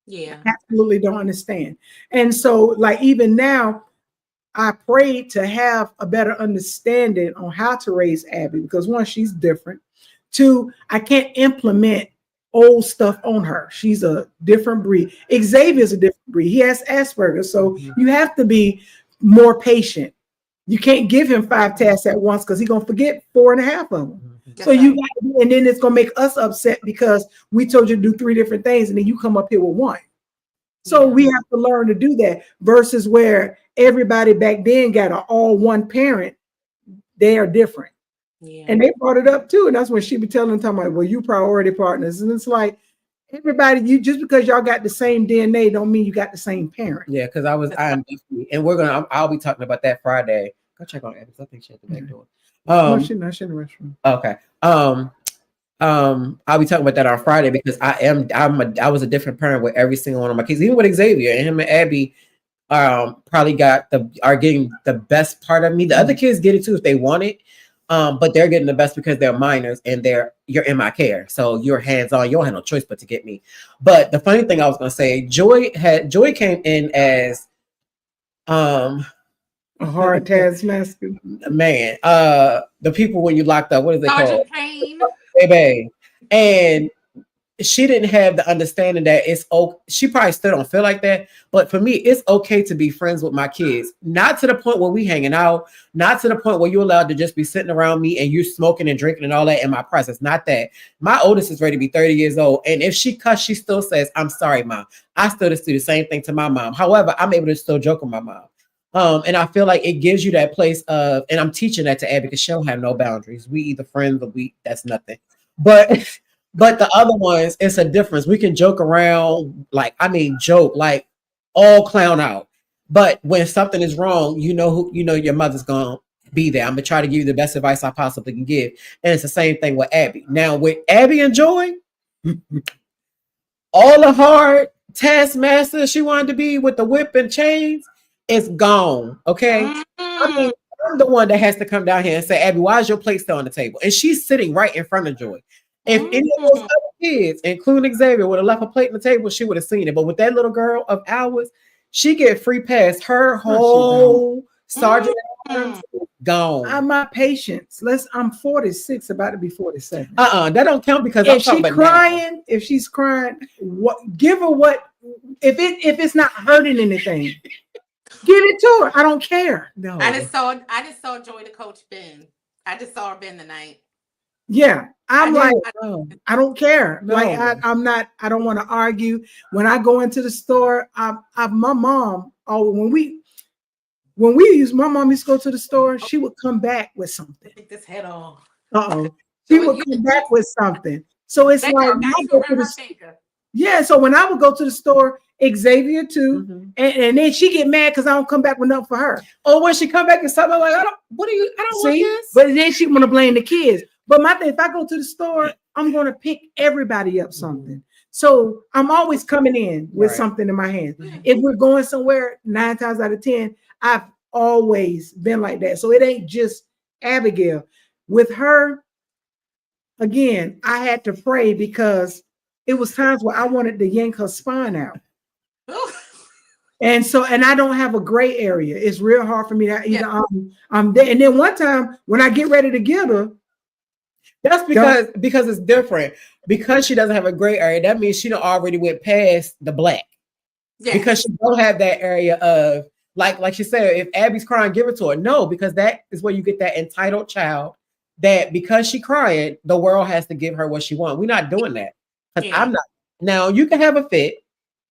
Yeah. Absolutely don't understand. And so like, even now, I prayed to have a better understanding on how to raise Abby because one, she's different. Two, I can't implement old stuff on her. She's a different breed. Xavier's a different breed. He has Asperger's, so you have to be more patient. You can't give him 5 tasks at once because he's gonna forget 4.5 of them. So you got to, and then it's gonna make us upset because we told you to do 3 different things, and then you come up here with one. So we have to learn to do that versus where everybody back then got an all one parent. They are different. Yeah. And they brought it up too. And that's when she be telling them, talking about, well, you priority partners. And it's like, everybody, you just because y'all got the same DNA don't mean you got the same parent. Yeah, because I'm definitely, and I'll be talking about that Friday. Go check on Abby. I think she at the back door. No, she's not. She's in the restroom. Okay. I'll be talking about that on Friday because I was a different parent with every single one of my kids, even with Xavier and him and Abby. Probably are getting the best part of me. The other kids get it too if they want it. But they're getting the best because they're minors and you're in my care. So you're hands-on, you don't have no choice but to get me. But the funny thing I was gonna say, Joy came in as a hard taskmaster. Man, the people when you locked up, what is it called? Pain. Baby. And she didn't have the understanding that it's okay. She probably still don't feel like that. But for me, it's okay to be friends with my kids. Not to the point where we hanging out. Not to the point where you're allowed to just be sitting around me and you smoking and drinking and all that in my presence. Not that. My oldest is ready to be 30 years old. And if she cuss, she still says, I'm sorry, Mom. I still just do the same thing to my mom. However, I'm able to still joke with my mom. And I feel like it gives you that place of, and I'm teaching that to Abby because she don't have no boundaries. We either friends or that's nothing. But the other ones, it's a difference. We can joke around, joke, like all clown out. But when something is wrong, you know your mother's gonna be there. I'm gonna try to give you the best advice I possibly can give. And it's the same thing with Abby. Now with Abby and Joy, all the hard taskmaster she wanted to be with the whip and chains is gone. Okay. I'm the one that has to come down here and say, Abby, why is your plate still on the table? And she's sitting right in front of Joy. If any of those other kids, including Xavier, would have left a plate on the table, she would have seen it. But with that little girl of ours, she get free pass. Her whole sergeant gone. I'm my patience. I'm 46, about to be 47. That don't count because if she's crying, give her what? If it's not hurting anything, give it to her. I don't care. No. I just saw Joy to coach Ben. I just saw her Ben tonight. Yeah, I don't care. No. I don't want to argue. When I go into the store, my mom, when my mom used to go to the store, she would come back with something. Take this head off. She would come back with something. So it's like, so when I would go to the store, Xavier too, and then she get mad because I don't come back with nothing for her. Or when she come back and something like, I don't want this. But then she want to blame the kids. But my thing, if I go to the store, I'm going to pick everybody up something. So I'm always coming in with something in my hands. If we're going somewhere, 9 times out of 10, I've always been like that. So it ain't just Abigail. With her, again, I had to pray because it was times where I wanted to yank her spine out. And I don't have a gray area. It's real hard for me to either I'm there. And then one time when I get ready to get her, that's because it's different. Because she doesn't have a gray area, that means she done already went past the black. Yeah. Because she don't have that area of like she said, if Abby's crying, give it to her. No, because that is where you get that entitled child that because she crying, the world has to give her what she wants. We're not doing that. Because I'm not. Now you can have a fit,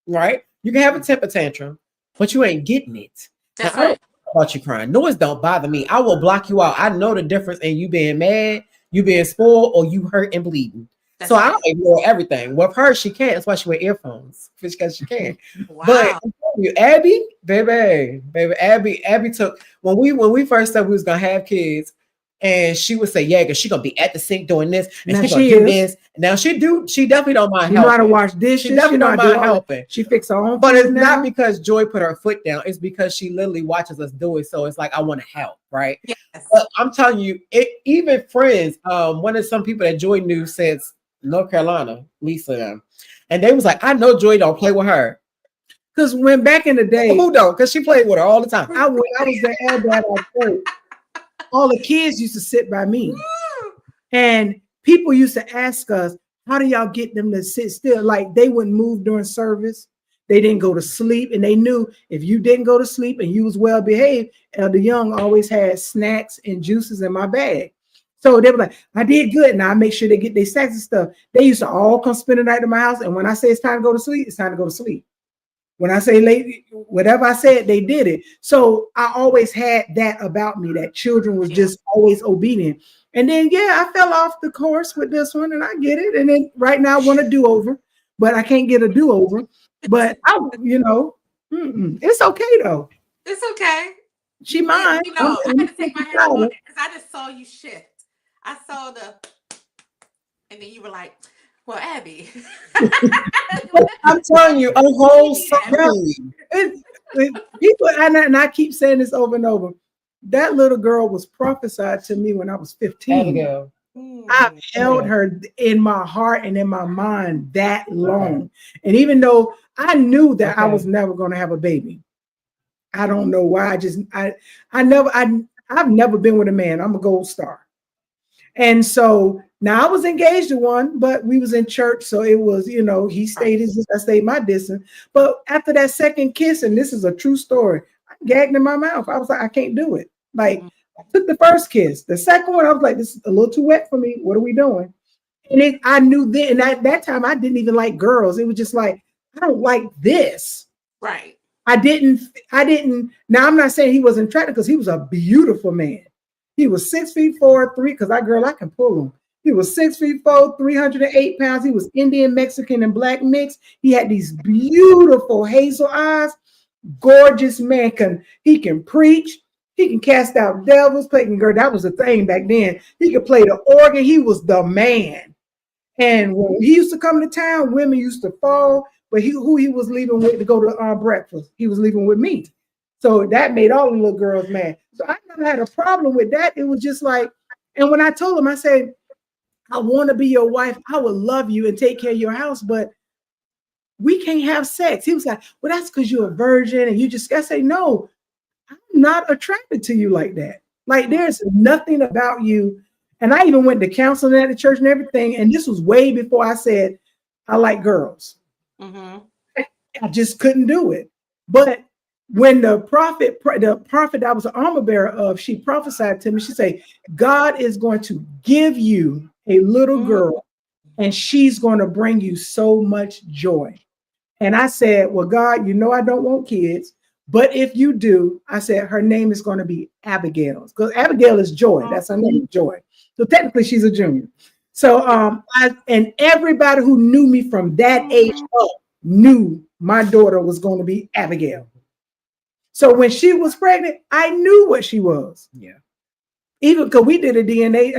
right? You can have a temper tantrum, but you ain't getting it. That's right. I don't know about you crying. Noise don't bother me. I will block you out. I know the difference in you being mad, you being spoiled, or you hurt and bleeding. That's so right. I don't ignore everything. With her, she can't. That's why she wear earphones, because she can. Wow. But you, Abby, baby, Abby took when we first said we was gonna have kids, and she would say, "Yeah, because she gonna be at the sink doing this, and she's gonna do this." Now she definitely don't mind helping. She know how to wash dishes. She definitely don't mind helping. She fix her own. But it's not because Joy put her foot down. It's because she literally watches us do it. So it's like I want to help, right? Yes. But I'm telling you, even friends. One of some people that Joy knew says North Carolina, Lisa, and they was like, "I know Joy don't play with her." Because when back in the day, Who don't? Because she played with her all the time. I was the elder at our church. All the kids used to sit by me. And people used to ask us, how do y'all get them to sit still? Like they wouldn't move during service. They didn't go to sleep. And they knew if you didn't go to sleep and you was well behaved, Elder Young always had snacks and juices in my bag. So they were like, I did good. Now I make sure they get their snacks and stuff. They used to all come spend the night at my house. And when I say it's time to go to sleep, it's time to go to sleep. When I say late, whatever I said, they did it. So I always had that about me, that children was just always obedient. And then, I fell off the course with this one and I get it. And then right now I want a do-over, but I can't get a do-over. But it's okay though. It's okay. She mine. I had to take my head off because I just saw you shift. I saw and then you were like, well, Abby. I'm telling you, a whole something. People, and I keep saying this over and over. That little girl was prophesied to me when I was 15. Abigail. I've held her in my heart and in my mind that long. And even though I knew that I was never going to have a baby, I don't know why. I've never been with a man. I'm a gold star. And so now I was engaged to one, but we was in church. So it was, he stayed his distance, I stayed my distance. But after that second kiss, and this is a true story, I gagged in my mouth. I was like, I can't do it. Like I took the first kiss. The second one, I was like, this is a little too wet for me. What are we doing? And I knew then, and at that time, I didn't even like girls. It was just like, I don't like this. Right. I didn't. Now I'm not saying he wasn't attractive because he was a beautiful man. He was 6'4", 3, because I can pull him. He was 6'4", 308 pounds. He was Indian, Mexican, and black mix. He had these beautiful hazel eyes. Gorgeous man. He can preach. He can cast out devils. That was the thing back then. He could play the organ. He was the man. And when he used to come to town, women used to fall. But who he was leaving with to go to breakfast? He was leaving with me. So that made all the little girls mad. So I never had a problem with that. It was just like, and when I told him, I said, I want to be your wife. I would love you and take care of your house, but we can't have sex. He was like, well, that's because you're a virgin. And I say, no, I'm not attracted to you like that. Like there's nothing about you. And I even went to counseling at the church and everything. And this was way before I said, I like girls. Mm-hmm. I just couldn't do it. But when the prophet I was an armor bearer of, she prophesied to me. She said, God is going to give you a little girl and she's going to bring you so much joy. And I said, well, God, I don't want kids. But if you do, I said, her name is going to be Abigail. Because Abigail is joy. That's her name, joy. So technically she's a junior. So and everybody who knew me from that age up knew my daughter was going to be Abigail. So when she was pregnant, I knew what she was. Yeah. Even because we did a DNA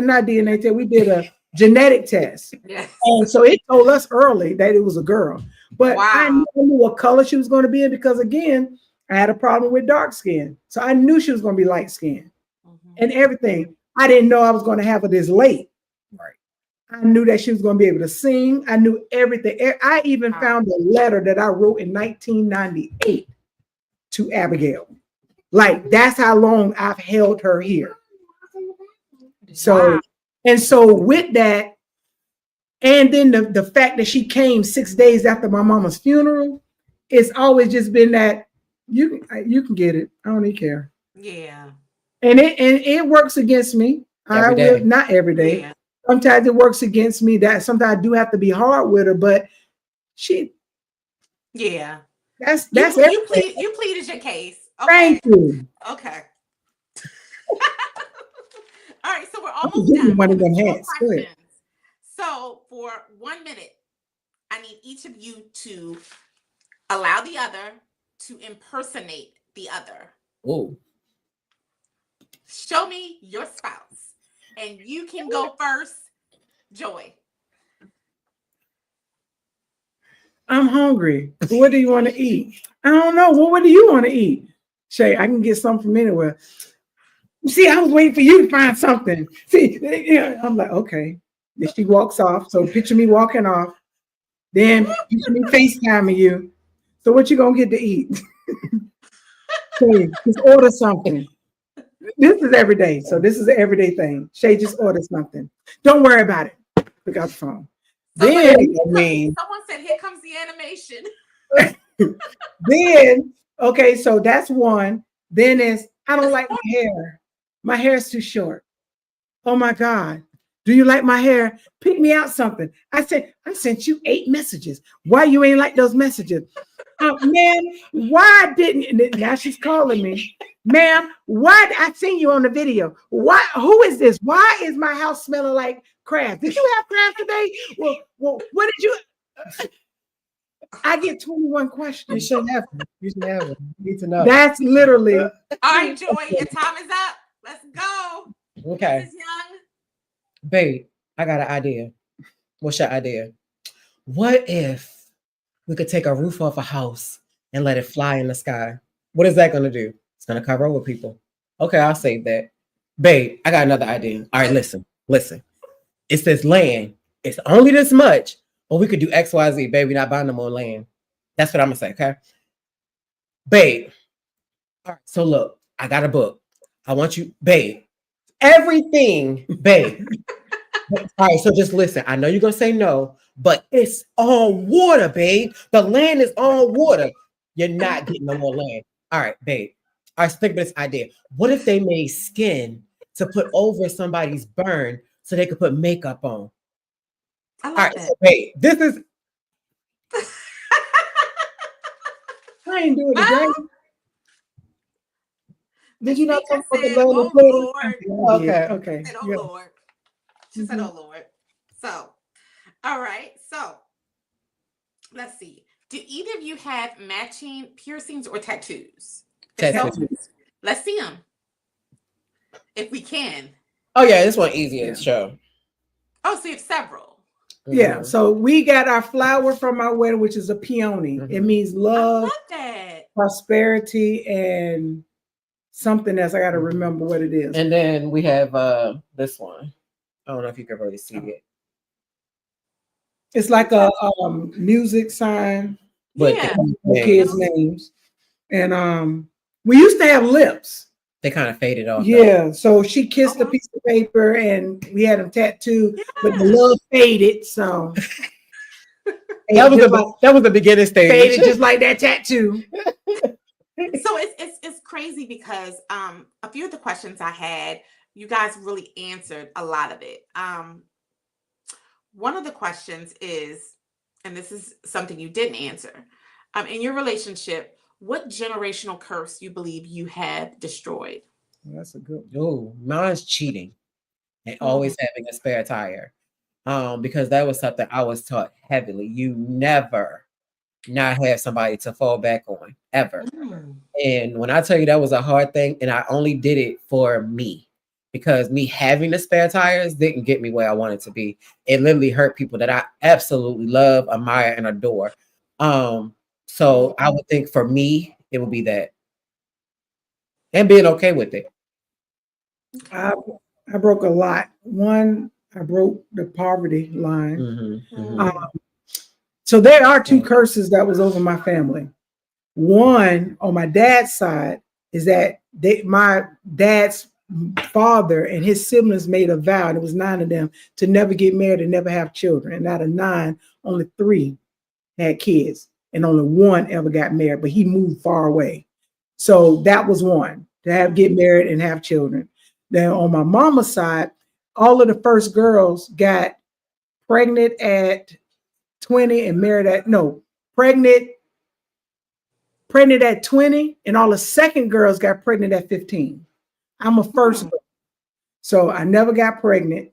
test, we did a genetic test. Yes. And so it told us early that it was a girl. But I knew what color she was going to be in because, again, I had a problem with dark skin. So I knew she was going to be light skinned and everything. I didn't know I was going to have her this late. Right. I knew that she was going to be able to sing. I knew everything. I even found a letter that I wrote in 1998 to Abigail. Like, that's how long I've held her here. So, and so with that, and then the fact that she came 6 days after my mama's funeral, it's always just been that you can get it. I don't even care. Yeah. And it works against me. Not every day. Yeah. Sometimes it works against me. That sometimes I do have to be hard with her, but she. Yeah. That's you pleaded your case. Okay. Thank you. Okay. All right, so we're almost done. One of them hats. Good. So for 1 minute, I need each of you to allow the other to impersonate the other. Oh. Show me your spouse, and you can go first. Joy. I'm hungry. What do you want to eat? I don't know. Well, what do you want to eat? Shay, I can get something from anywhere. See, I was waiting for you to find something. See, I'm like, okay. Then she walks off. So picture me walking off. Then picture me FaceTiming you. So what you gonna get to eat? Shay, just order something. This is every day. So this is an everyday thing. Shay, just order something. Don't worry about it. Pick out the phone. So Then, someone said, "Here comes the animation." then, okay, so that's one. Then is I don't like my hair. My hair is too short. Oh my God. Do you like my hair? Pick me out something. I said, I sent you 8 messages. Why you ain't like those messages? Ma'am, why didn't now she's calling me? Ma'am, why I seen you on the video? Why who is this? Why is my house smelling like crabs? Did you have crabs today? Well, what did you I get 21 questions. You shouldn't have them. You should have them. You need to know. That's literally All right, Joy, your time is up. Let's go. Okay. Mrs. Young. Babe, I got an idea. What's your idea? What if we could take a roof off a house and let it fly in the sky? What is that going to do? It's going to cover over people. Okay, I'll save that. Babe, I got another idea. All right, listen. It's this land. It's only this much, but we could do X, Y, Z. Babe, we're not buying no more land. That's what I'm going to say, okay? Babe. All right, so look, I got a book. I want you, babe. Everything, babe. All right, so just listen. I know you're going to say no, but it's on water, babe. The land is on water. You're not getting no more land. All right, babe. All right, so think about this idea. What if they made skin to put over somebody's burn so they could put makeup on? I All like right, that. so babe, this is I ain't doing it, right? did you not Mika talk about the said, land "Oh of Twitter? Lord." Okay. Okay. She said, "Oh Yeah. Lord." She said, "Oh Lord." So, all right. So, let's see. Do either of you have matching piercings or tattoos? If so, Tattoos. let's see them. If we can. Oh yeah, this one easier to show. Oh, so you have several. Yeah. So we got our flower from our wedding, which is a peony. It means I love, love that. prosperity, and something else. I got to remember what it is. And then we have this one. I don't know if you can really see it. It's like a music sign But Yeah. with kids' names. And we used to have lips. they kind of faded off. Yeah. So she kissed a piece of paper and we had them tattooed, but the love faded. So that was the beginning stage. Faded just like that tattoo. So it's crazy because a few of the questions I had, you guys really answered a lot of it. One of the questions is, and this is something you didn't answer, in your relationship, what generational curse you believe you have destroyed? That's a good one. Oh, mine's cheating and always having a spare tire. Because that was something I was taught heavily. You never not have somebody to fall back on ever. And when I tell you that was a hard thing, and I only did it for me, because me having the spare tires didn't get me where I wanted to be. It literally hurt people that I absolutely love, admire, and adore. So I would think for me, it would be that. And being okay with it. I broke a lot. One, I broke the poverty line. So there are 2 curses that was over my family. One on my dad's side is that my dad's father and his siblings made a vow, and it was 9 of them, to never get married and never have children. And out of 9, only 3 had kids, and only 1 ever got married, but he moved far away. So that was one, to get married and have children. Then on my mama's side, all of the first girls got pregnant at 20 and married at pregnant at 20, and all the second girls got pregnant at 15. I'm a first girl, so I never got pregnant.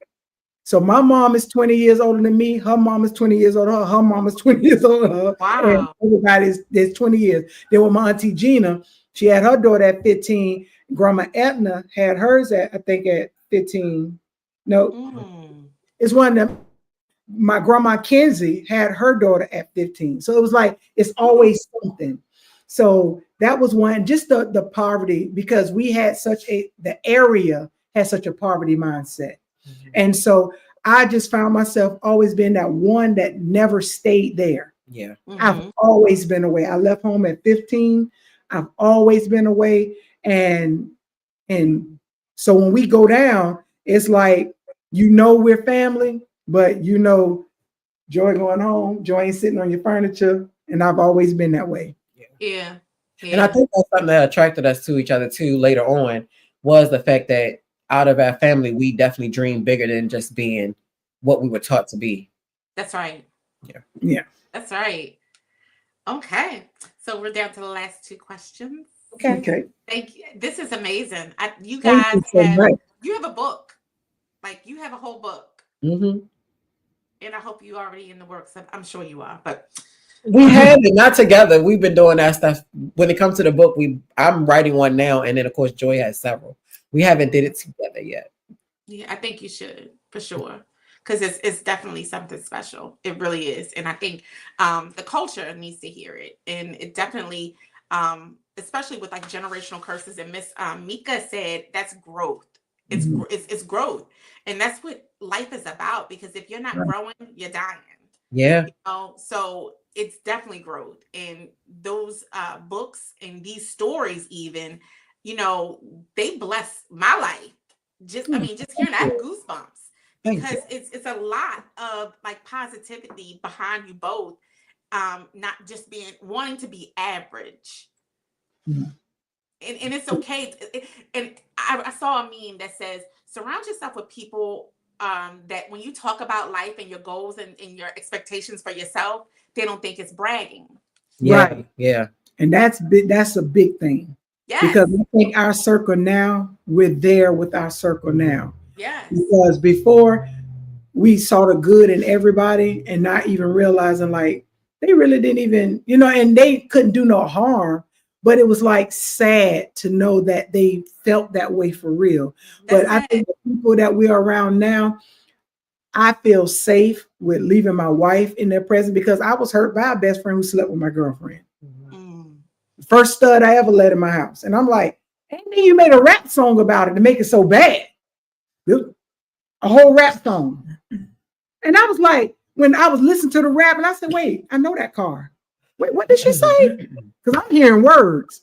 So my mom is 20 years older than me. Her mom is 20 years older. Her mom is 20 years older than her. Wow. And there's 20 years. Then with my auntie Gina, she had her daughter at 15. Grandma Etna had hers at, I think, at 15. No, it's one of them. My grandma Kenzie had her daughter at 15. So it was like, it's always something. So that was one, just the poverty, because we had the area had such a poverty mindset. And so I just found myself always being that one that never stayed there. Yeah. I've always been away. I left home at 15. I've always been away. And so when we go down, it's like, we're family, but Joy going home, Joy ain't sitting on your furniture. And I've always been that way. Yeah. And I think that's something that attracted us to each other too later on, was the fact that out of our family, we definitely dream bigger than just being what we were taught to be. That's right. Yeah. That's right. Okay. So we're down to the last two questions. Okay. Thank you. This is amazing. You Thank guys you so much. you have a book. Like, you have a whole book. Mm-hmm. And I hope you already in the works. I'm sure you are, but we have it, not together. We've been doing that stuff. When it comes to the book, I'm writing one now, and then of course Joy has several. We haven't did it together yet. Yeah, I think you should, for sure, because it's definitely something special. It really is, and I think the culture needs to hear it, and it definitely, especially with like generational curses. And Miss Mika said that's growth. It's growth, and that's what life is about. Because if you're not growing, you're dying. Yeah. So it's definitely growth, and those books and these stories, even, they bless my life. Just hearing that, I have goosebumps, because it's a lot of like positivity behind you both, not just wanting to be average. And it's okay. And I saw a meme that says, surround yourself with people that when you talk about life and your goals and your expectations for yourself, they don't think it's bragging. Yeah. Right. Yeah. And that's a big thing. Yes. Because I think our circle now, we're there with our circle now. Yes. Because before, we saw the good in everybody and not even realizing like they really didn't even, and they couldn't do no harm. But it was like sad to know that they felt that way for real. But I think the people that we're around now, I feel safe with leaving my wife in their presence, because I was hurt by a best friend who slept with my girlfriend. First stud I ever let in my house. And I'm like, and then you made a rap song about it to make it so bad. A whole rap song. And I was like, when I was listening to the rap, and I said, wait, I know that car. Wait, what did she say? Because I'm hearing words.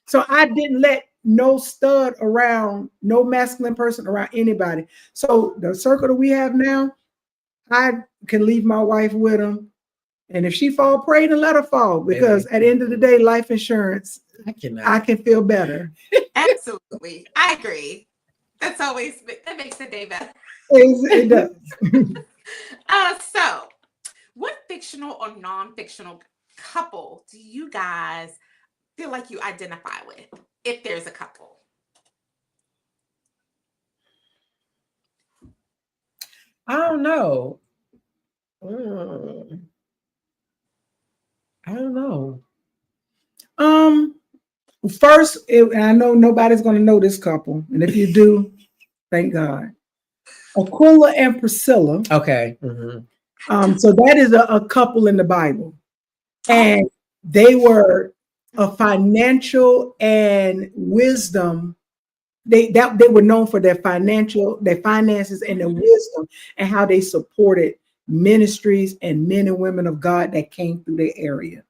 So I didn't let no stud around, no masculine person around anybody. So the circle that we have now, I can leave my wife with them. And if she fall prey, then let her fall. Because at the end of the day, life insurance, I can feel better. Absolutely. I agree. That makes the day better. It does. So what fictional or non-fictional couple do you guys feel like you identify with, if there's a couple? I don't know. I don't know. First, and I know nobody's going to know this couple, and if you do, thank God. Aquila and Priscilla. Okay. So that is a couple in the Bible, and they were a financial and wisdom. They were known for their finances and their wisdom, and how they supported ministries and men and women of God that came through their area.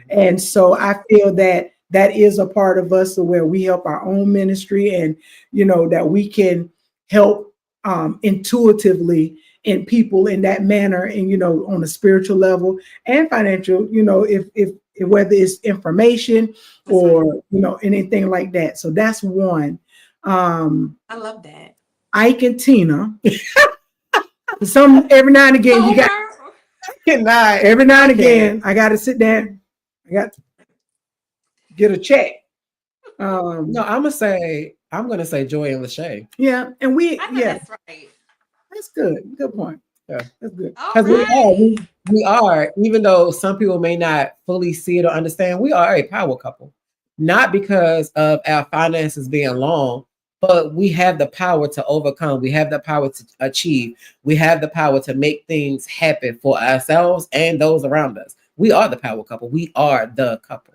And so I feel that is a part of us, where we help our own ministry, and that we can help intuitively in people in that manner, and on a spiritual level and financial, if whether it's information or anything like that. So that's one. I love that. Ike and Tina. Every now and again you got every now and again I got to sit there. I got to get a check. No, I'm gonna say Joy and Lachey. Yeah, and that's right. That's good. Good point. Yeah, that's good. Because we are, even though some people may not fully see it or understand, we are a power couple. Not because of our finances being long, but we have the power to overcome. We have the power to achieve. We have the power to make things happen for ourselves and those around us. We are the power couple. We are the couple.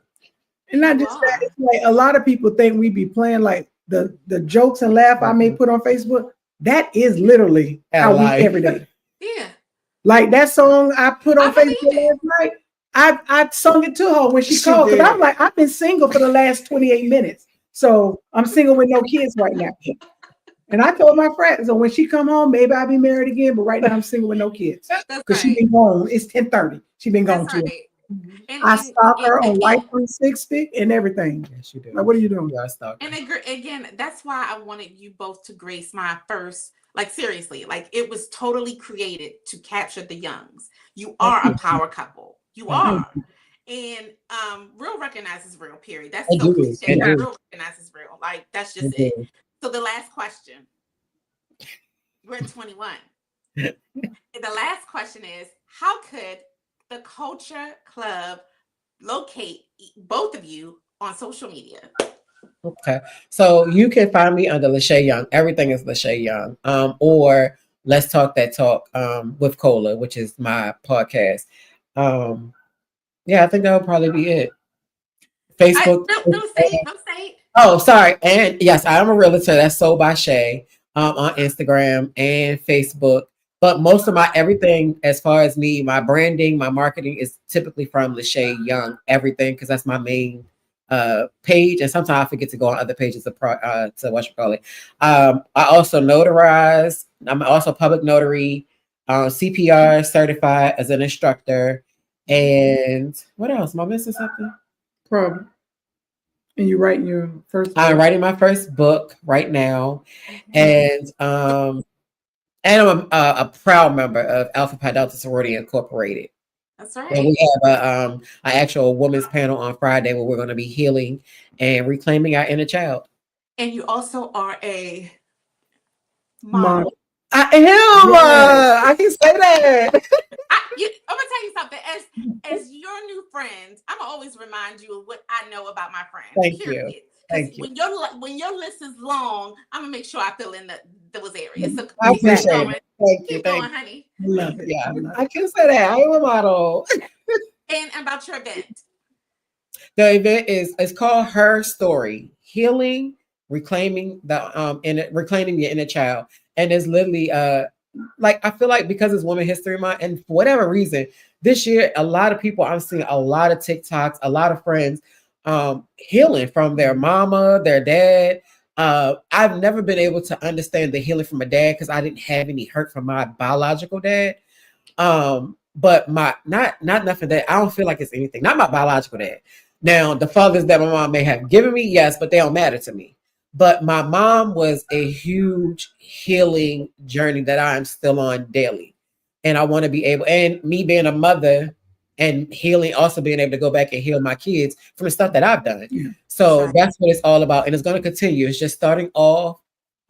And not just that, it's like a lot of people think we be playing like the jokes and laugh I may put on Facebook. That is literally how we every day. Yeah. Like that song I put on Facebook last night. I sung it to her when she She called because did. I'm like, I've been single for the last 28 minutes. So I'm single with no kids right now. And I told my friend, so when she come home, maybe I'll be married again. But right now I'm single with no kids. That's Because she right. been gone. It's 10:30. She been gone That's too long. right. I stalk And her on again, Life 360 and everything. Yes, you do. Like, what are you doing? You are a stalker. and again, that's why I wanted you both to grace my first. Like seriously, like it was totally created to capture the youngs. You are a power couple. You Mhm. are. And real recognizes real, period. I That's so do. I cliche, but do. real recognizes real. Like that's I just it. do. So the last question. We're at 21. And the last question is, how could the Culture Club locate both of you on social media? Okay. So you can find me under Lachey Young. Everything is Lachey Young. Or Let's Talk That Talk with Cola, which is my podcast. Yeah, I think that would probably be it. Facebook. Don't say it. Oh, sorry. And yes, I am a realtor that's sold by Shay on Instagram and Facebook. But most of my everything, as far as me, my branding, my marketing is typically from Lachey Young, everything, because that's my main page. And sometimes I forget to go on other pages to what you call it. I also notarize. I'm also public notary, CPR certified as an instructor. And what else? Am I missing something? Probably. And you're writing your first book. I'm writing my first book right now, and I'm a proud member of Alpha Pi Delta Sorority Incorporated. That's And right. we have an actual women's panel on Friday where we're going to be healing and reclaiming our inner child. And you also are a Mom. model. I am. Yes. I can say that. I'm gonna tell you something. As your new friends, I'm gonna always remind you of what I know about my friends. Thank period. you. Thank you. When your list is long, I'm gonna make sure I fill in those areas. So I keep appreciate going. it. Thank you. Keep Thank going, you. honey. Love it. Yeah, Love I it. can say that. I am a model. And about your event. The event is it's called Her Story: Healing, Reclaiming Reclaiming Your Inner Child, and it's literally like I feel like because it's Women History Month, and for whatever reason, this year a lot of people I'm seeing a lot of TikToks, a lot of friends healing from their mama, their dad. I've never been able to understand the healing from a dad because I didn't have any hurt from my biological dad. But my not nothing that I don't feel like it's anything. Not my biological dad. Now, the fathers that my mom may have given me, yes, but they don't matter to me. But my mom was a huge healing journey that I'm still on daily. And I want to be able, and me being a mother and healing, also being able to go back and heal my kids from the stuff that I've done. Yeah. So Right. that's what it's all about. And it's going to continue. It's just starting off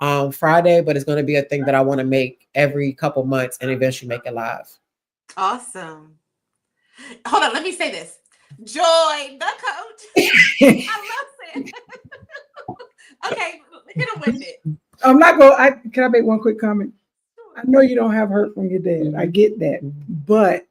on Friday, but it's going to be a thing that I want to make every couple months and eventually make it live. Awesome. Hold on, let me say this. Joy, the coach. I love it. Okay, hit him with it. I'm not going. Can I make one quick comment? I know you don't have hurt from your dad. I get that, but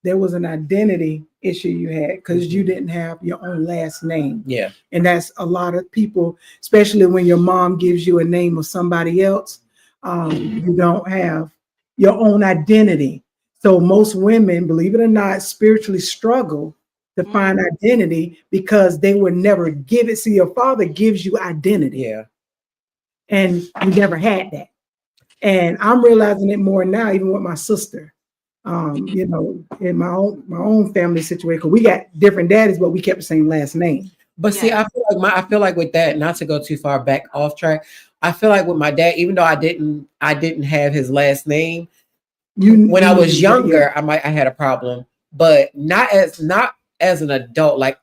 there was an identity issue you had because you didn't have your own last name. Yeah. And that's a lot of people, especially when your mom gives you a name of somebody else. You don't have your own identity. So most women, believe it or not, spiritually struggle to find identity because they would never give it. See, your father gives you identity. Yeah. And you never had that. And I'm realizing it more now, even with my sister. You know, in my own family situation, we got different daddies, but we kept the same last name. But see, I feel like with that, not to go too far back off track, I feel like with my dad, even though I didn't have his last name, when I was younger, I had a problem, but not as an adult. Like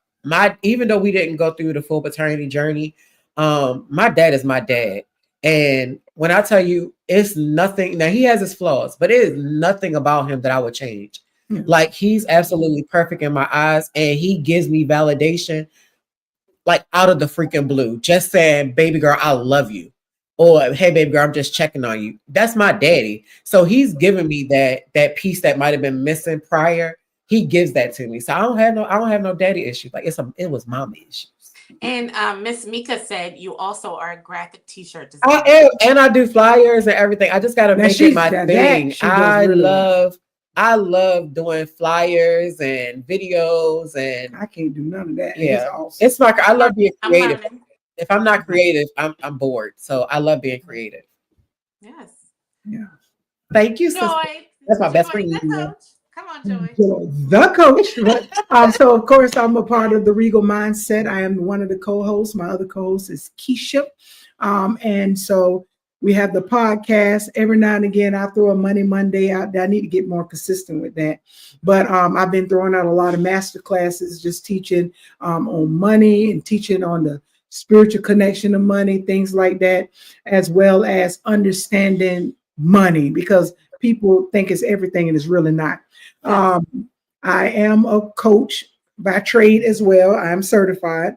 even though we didn't go through the full paternity journey, my dad is my dad. And when I tell you, it's nothing. Now he has his flaws, but it is nothing about him that I would change. Yeah. Like he's absolutely perfect in my eyes, and he gives me validation, like out of the freaking blue, just saying, "Baby girl, I love you," or "Hey, baby girl, I'm just checking on you." That's my daddy. So he's giving me that piece that might have been missing prior. He gives that to me. So I don't have no daddy issues. Like it was mama issues. And Miss Mika said you also are a graphic t-shirt designer. I am, and I do flyers and everything. I just got to make it my thing. I love I love doing flyers and videos, and I can't do none of that. yeah, It's awesome. it's like I love being I'm creative. learning. If I'm not creative, I'm bored. So I love being creative. Yes. Yeah. Thank you, sister. Joy. That's my best Joy, friend. the coach. Come on, Joy. The coach. But, so of course I'm a part of the Regal Mindset. I am one of the co-hosts. My other co-host is Keisha. And so we have the podcast. Every now and again, I throw a Money Monday out there. I need to get more consistent with that. But I've been throwing out a lot of master classes, just teaching on money and teaching on the spiritual connection of money, things like that, as well as understanding money, because people think it's everything and it's really not. I am a coach by trade as well. I am certified.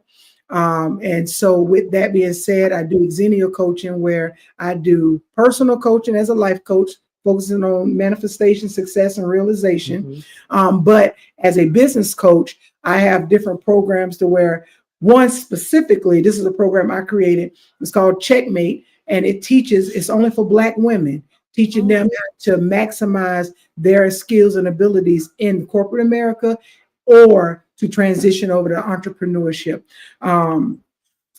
And so with that being said, I do Xennial coaching, where I do personal coaching as a life coach, focusing on manifestation, success, and realization. But as a business coach, I have different programs to where one specifically, this is a program I created. It's called Checkmate, and it teaches, it's only for Black women, teaching them how to maximize their skills and abilities in corporate America or to transition over to entrepreneurship. So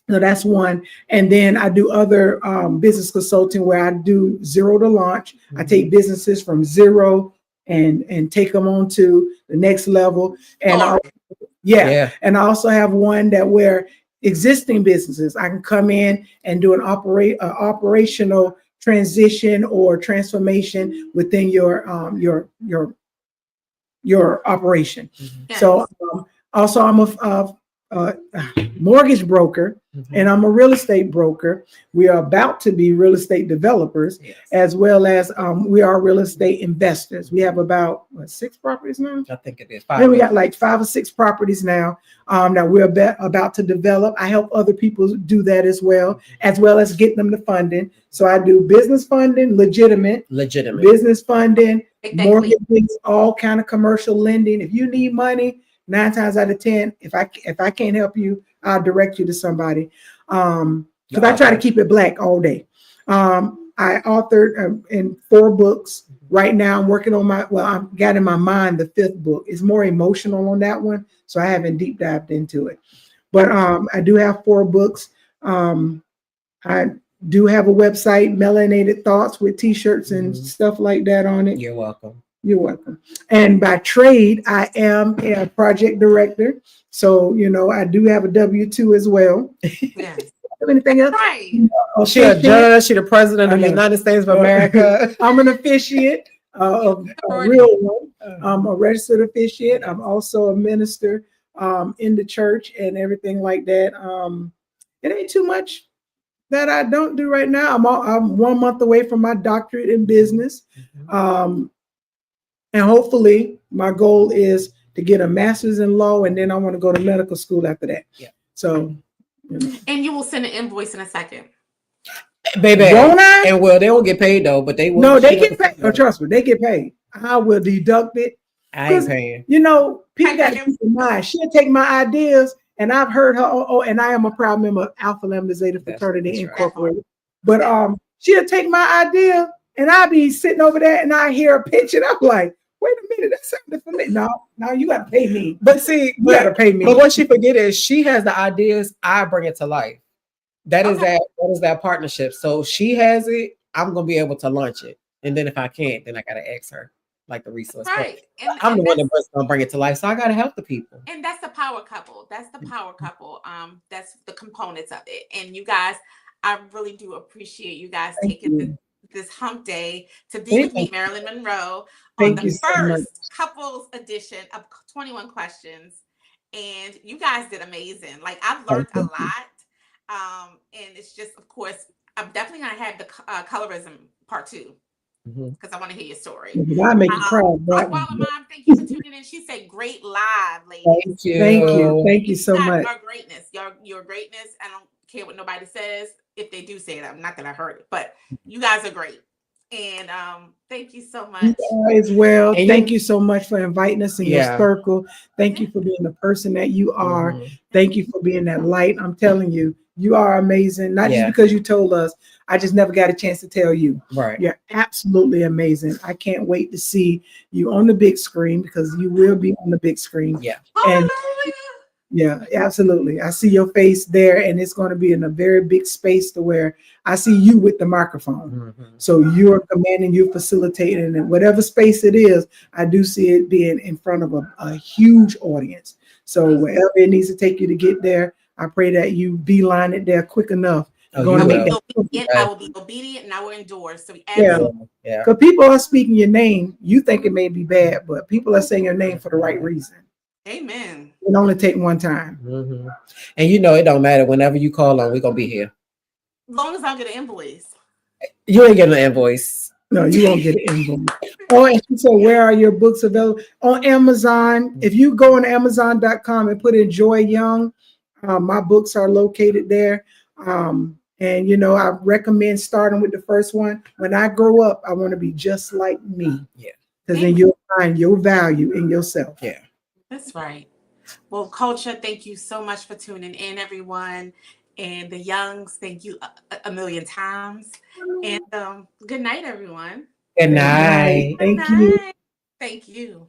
that's one. And then I do other business consulting where I do zero to launch. I take businesses from zero and take them on to the next level. And and I also have one that where existing businesses, I can come in and do an operational transition or transformation within your operation. So also I'm a mortgage broker, and I'm a real estate broker. We are about to be real estate developers, as well as we are real estate investors. We have about 6 properties now. I think it is 5. Then we got like 5 or 6 properties now that we're about to develop. I help other people do that as well as get them the funding. So I do business funding, legitimate business funding, mortgages, all kind of commercial lending. If you need money, 9 times out of 10, if I can't help you, I'll direct you to somebody. Because I try to keep it Black all day. I authored in 4 books. Right now I'm working on I've got in my mind the 5th book. It's more emotional on that one, so I haven't deep dived into it. But I do have 4 books. I do have a website, Melanated Thoughts, with t-shirts and stuff like that on it. You're welcome. You're welcome. And by trade, I am a project director. So, I do have a W-2 as well. Yes. Anything else? Right. She a judge. She the president of the United States of America. I'm an officiate, a real one. I'm a registered officiate. I'm also a minister in the church and everything like that. It ain't too much that I don't do right now. I'm 1 month away from my doctorate in business. And hopefully my goal is to get a master's in law, and then I want to go to medical school after that. Yeah. So, and you will send an invoice in a second. Baby, won't I? And they won't get paid though, but they will. No, they get paid. Oh, trust me, they get paid. I will deduct it. I ain't paying. People got to keep in mind. She'll take my ideas, and I've heard her. And I am a proud member of Alpha Lambda Zeta Fraternity Incorporated. Right. But she'll take my idea, and I'll be sitting over there, and I hear a pitch, and I'm like, wait a minute, that's something for me. No, you got to pay me. But see, you got to pay me. But what she forget is she has the ideas. I bring it to life. That is that partnership. So she has it. I'm gonna be able to launch it, and then if I can't, then I gotta ask her like the resource. Right. I'm the one that's gonna bring it to life, so I gotta help the people. And that's the power couple. That's the That's the components of it. And you guys, I really do appreciate you guys taking this hump day to be with me, Marilyn Monroe, on the first couples edition of 21 Questions. And you guys did amazing. Like, I've learned a lot. And it's just, of course, I'm definitely going to have the colorism part 2. Because I want to hear your story. I make you cry. Mom, thank you for tuning in. She said, "Great live, ladies." Thank you so much. Your greatness, your greatness. I don't care what nobody says. If they do say it, I'm not gonna hurt it. But you guys are great. And thank you so You much. are as well. And Thank you so much for inviting us in your Yeah. circle. Thank Yeah. you for being the person that you are. Mhm. Thank you for being that light. I'm telling you, you are amazing. Not just Yeah. because you told us, I just never got a chance to tell you. Right. You're absolutely amazing. I can't wait to see you on the big screen because you will be on the big screen. Yeah. And Hallelujah. yeah, absolutely. I see your face there, and it's going to be in a very big space to where I see you with the microphone. Mhm. So you're commanding, you're facilitating, and whatever space it is, I do see it being in front of a huge audience. So wherever it needs to take you to get there, I pray that you beeline it there quick enough. Oh, Going you to I'll make be will. that. obedient. I will be obedient and I will endure. So we Yeah, absolutely. Yeah. because people are speaking your name. You think it may be bad, but people are saying your name for the right reason. Amen. It only take one time. Mhm. And it don't matter. Whenever you call on, we're gonna be here. As long as I get an invoice. You ain't getting an invoice. No, you won't get an invoice. Oh, and she said, where are your books available? On Amazon. If you go on Amazon.com and put in Joy Young, my books are located there. And I recommend starting with the first one. When I grow up, I want to be just like me. Yeah. Because then you'll find your value in yourself. Yeah. That's right. Well, Culture, thank you so much for tuning in, everyone. And the Youngs, thank you a million times. And good night, everyone. Good Good night. night. Good Thank you. night. Thank you.